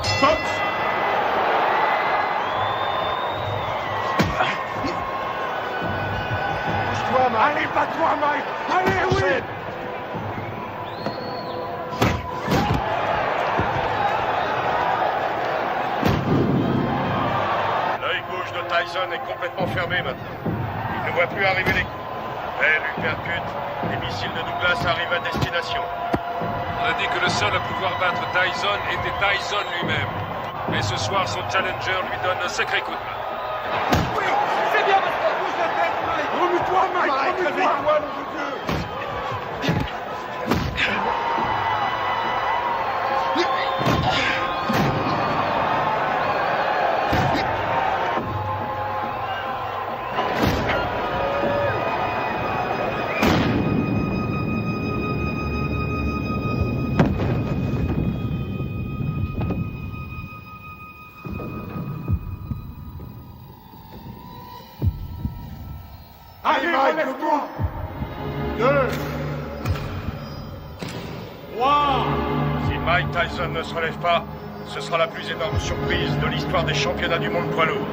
Stop! Bouge-toi, Mike. Allez, bats-toi, Mike. Allez, oui! L'œil gauche de Tyson est complètement fermé maintenant. Il ne voit plus arriver les coups. Belle uppercut. Les missiles de Douglas arrivent à destination. On a dit que le seul à pouvoir battre Tyson était Tyson lui-même. Mais ce soir, son challenger lui donne un sacré coup de main. Oui! C'est bien, Buster! Bouge la tête, Mike. Remue-toi, Mike. Remue-toi. Réveille-toi, nom de Dieu. Allez, Mike, relève-toi. 2, 3. Si Mike Tyson ne se relève pas, ce sera la plus énorme surprise de l'histoire des championnats du monde poids lourd.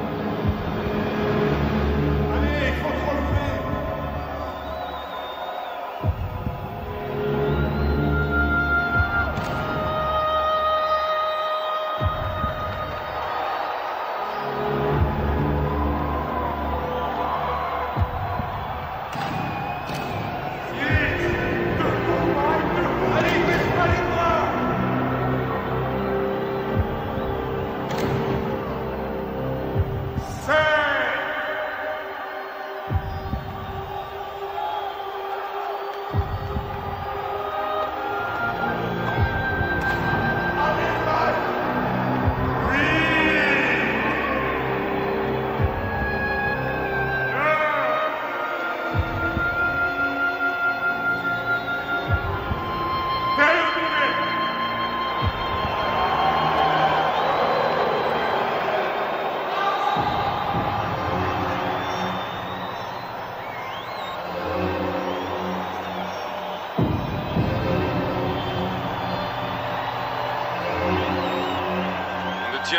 Allez, il faut te relever.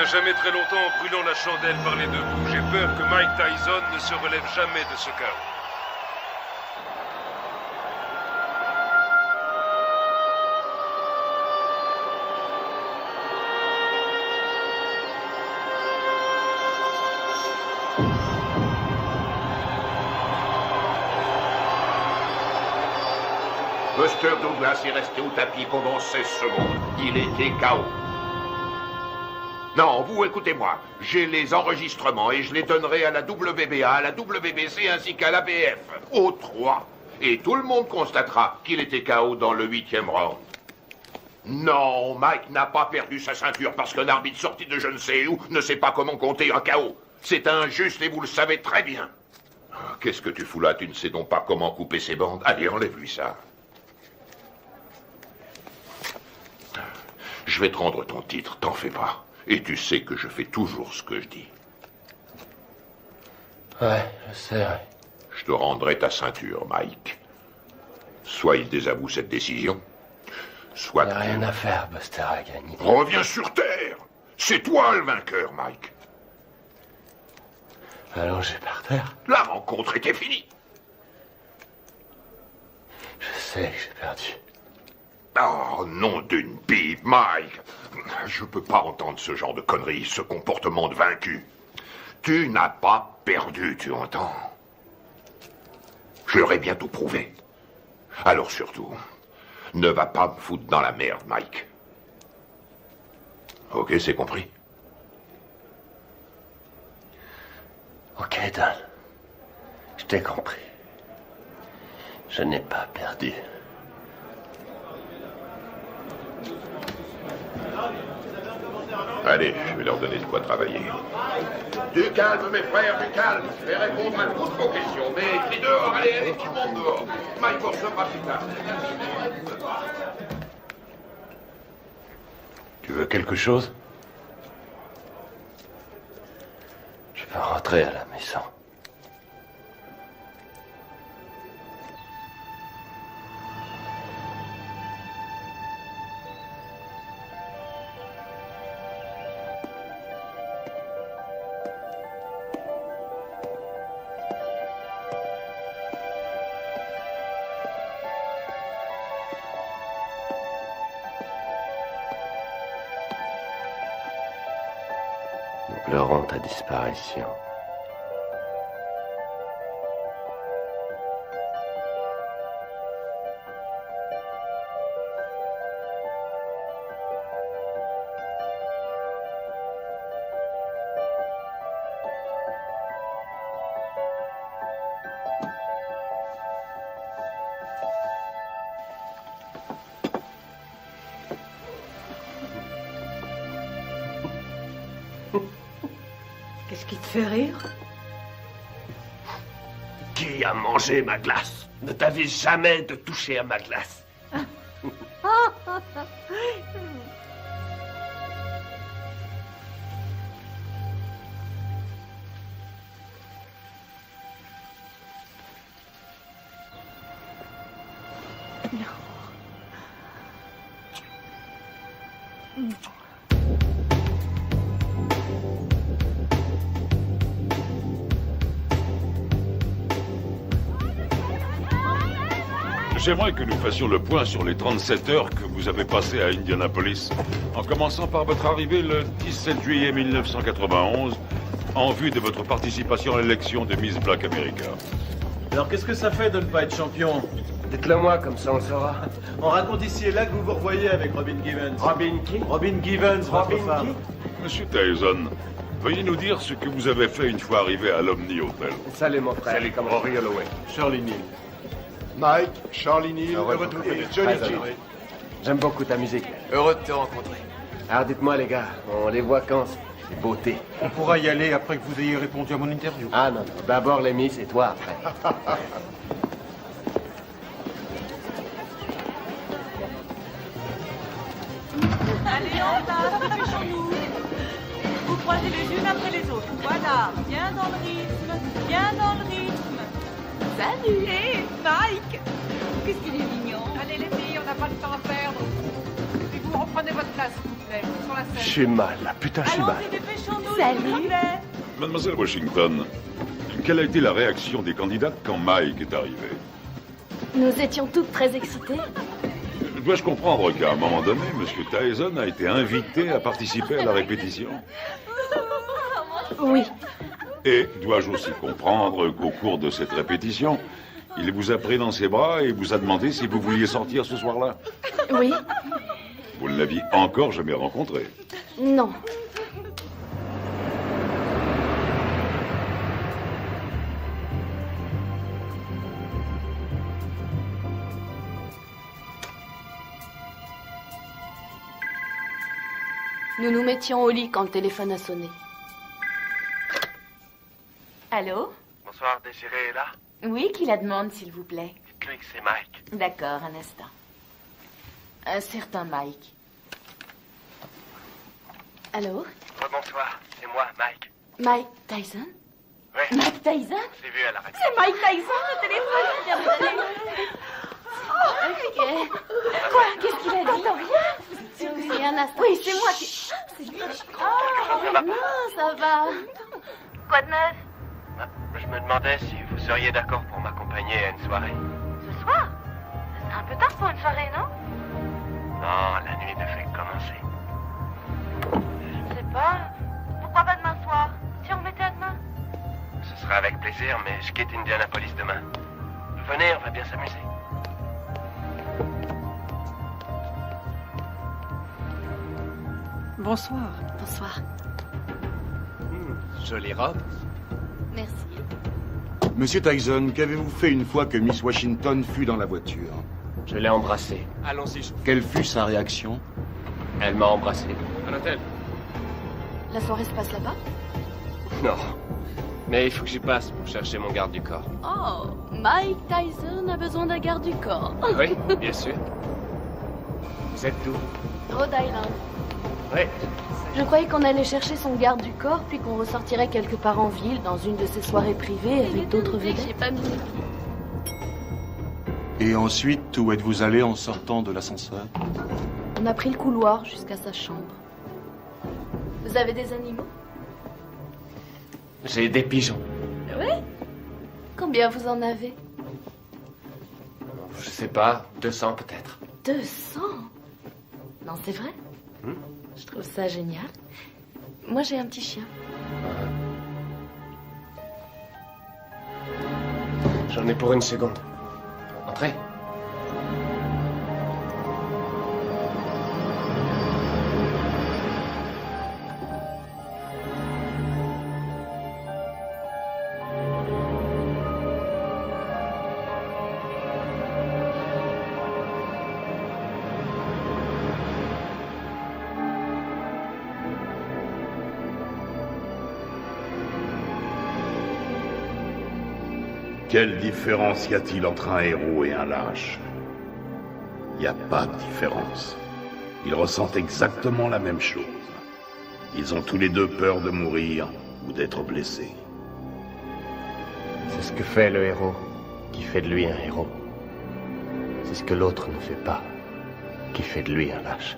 jamais très longtemps en brûlant la chandelle par les deux bouts. J'ai peur que Mike Tyson ne se relève jamais de ce chaos. Buster Douglas est resté au tapis pendant 16 secondes. Il était KO. Non, vous écoutez-moi. J'ai les enregistrements et je les donnerai à la WBA, à la WBC ainsi qu'à l'ABF. Aux 3. Et tout le monde constatera qu'il était KO dans le 8e round. Non, Mike n'a pas perdu sa ceinture parce qu'un arbitre sorti de je ne sais où ne sait pas comment compter un KO. C'est injuste et vous le savez très bien. Qu'est-ce que tu fous là? Tu ne sais donc pas comment couper ses bandes? Allez, enlève-lui ça. Je vais te rendre ton titre, t'en fais pas. Et tu sais que je fais toujours ce que je dis. Ouais, je sais, ouais. Je te rendrai ta ceinture, Mike. Soit il désavoue cette décision, soit... Il n'y a rien à faire, Buster a gagné. Reviens sur Terre. C'est toi le vainqueur, Mike. Allongé par terre. La rencontre était finie. Je sais que j'ai perdu. Oh, nom d'une pipe, Mike. Je peux pas entendre ce genre de conneries, ce comportement de vaincu. Tu n'as pas perdu, tu entends? Je leur ai bientôt prouvé. Alors surtout, ne va pas me foutre dans la merde, Mike. Ok, c'est compris? Ok, Dan. Je t'ai compris. Je n'ai pas perdu. Allez, je vais leur donner de quoi travailler. Du calme, mes frères, du calme. Je vais répondre à toutes vos questions. Mais crie dehors, allez, tout le monde dehors. Mike recevra plus tard. Tu veux quelque chose? Je peux rentrer à la maison. Nous pleurons ta disparition. Qu'est-ce qui te fait rire? Qui a mangé ma glace? Ne t'avais jamais de toucher à ma glace. J'aimerais que nous fassions le point sur les 37 heures que vous avez passées à Indianapolis, en commençant par votre arrivée le 17 juillet 1991, en vue de votre participation à l'élection de Miss Black America. Alors qu'est-ce que ça fait de ne pas être champion? Dites-le moi, comme ça on le saura. On raconte ici et là que vous vous revoyez avec Robin Givens. Robin qui? Robin Givens, votre femme. Monsieur Tyson, veuillez nous dire ce que vous avez fait une fois arrivé à l'Omni Hotel. Salut mon frère. Salut, comme Rory Holloway. Shirley Neal. Mike, Charlie Neal, heureux de vous connaître. Johnny G. J'aime beaucoup ta musique. Heureux de te rencontrer. Alors dites-moi les gars, on les voit quand ces beautés? On pourra y aller après que vous ayez répondu à mon interview. Ah non, d'abord les Miss et toi après. Allez, en place, dépêchons-nous. Vous croisez les unes après les autres. Voilà, bien dans le rythme, bien dans le rythme. Salut. Hé, Mike. Qu'est-ce qu'il est mignon. Allez les filles, on n'a pas de temps à perdre. Et vous prenez votre place, s'il vous plaît, sur la scène. J'ai mal, là. Putain, j'ai mal. Allons-y, dépêchons-nous, Salut. s'il vous plaît. Mademoiselle Washington, quelle a été la réaction des candidates quand Mike est arrivé? Nous étions toutes très excitées. Dois-je comprendre qu'à un moment donné, M. Tyson a été invité à participer à la répétition? Oui. Et dois-je aussi comprendre qu'au cours de cette répétition, il vous a pris dans ses bras et vous a demandé si vous vouliez sortir ce soir-là? Oui. Vous ne l'aviez encore jamais rencontré? Non. Nous nous mettions au lit quand le téléphone a sonné. Allô? Bonsoir, Désiré est là? Oui, qui la demande, s'il vous plaît? Dites-lui que c'est Mike. D'accord, un instant. Un certain Mike. Allô? Bonsoir, c'est moi, Mike. Mike Tyson? Oui. Mike Tyson? On s'est vu à la radio. C'est Mike Tyson, le téléphone! Ok. Quoi? Qu'est-ce qu'il a dit? Rien? Oui, un instant. Oui, c'est moi qui... C'est lui. Oh, non, ça va. Quoi de neuf? Je me demandais si vous seriez d'accord pour m'accompagner à une soirée. Ce soir? C'est un peu tard pour une soirée, non? Non, la nuit ne fait que commencer. Je sais pas. Pourquoi pas demain soir? Si on mettait à demain? Ce sera avec plaisir, mais je quitte Indianapolis demain. Venez, on va bien s'amuser. Bonsoir. Bonsoir. Jolie robe. Merci. Monsieur Tyson, qu'avez-vous fait une fois que Miss Washington fut dans la voiture? Je l'ai embrassée. Allons-y. Quelle fut sa réaction? Elle m'a embrassé. À l'hôtel. La soirée se passe là-bas? Non. Mais il faut que j'y passe pour chercher mon garde du corps. Oh, Mike Tyson a besoin d'un garde du corps. Oui, bien sûr. Vous êtes d'où? Rhode Island. Oui. Je croyais qu'on allait chercher son garde du corps, puis qu'on ressortirait quelque part en ville, dans une de ces soirées privées avec d'autres vedettes. J'ai pas mis. Et ensuite, où êtes-vous allé en sortant de l'ascenseur? On a pris le couloir jusqu'à sa chambre. Vous avez des animaux? J'ai des pigeons. Oui? Combien vous en avez? Je sais pas, 200 peut-être. 200? Non, c'est vrai? Je trouve ça génial. Moi, j'ai un petit chien. J'en ai pour une seconde. Entrez. Quelle différence y a-t-il entre un héros et un lâche? Il n'y a pas de différence. Ils ressentent exactement la même chose. Ils ont tous les deux peur de mourir ou d'être blessés. C'est ce que fait le héros qui fait de lui un héros. C'est ce que l'autre ne fait pas qui fait de lui un lâche.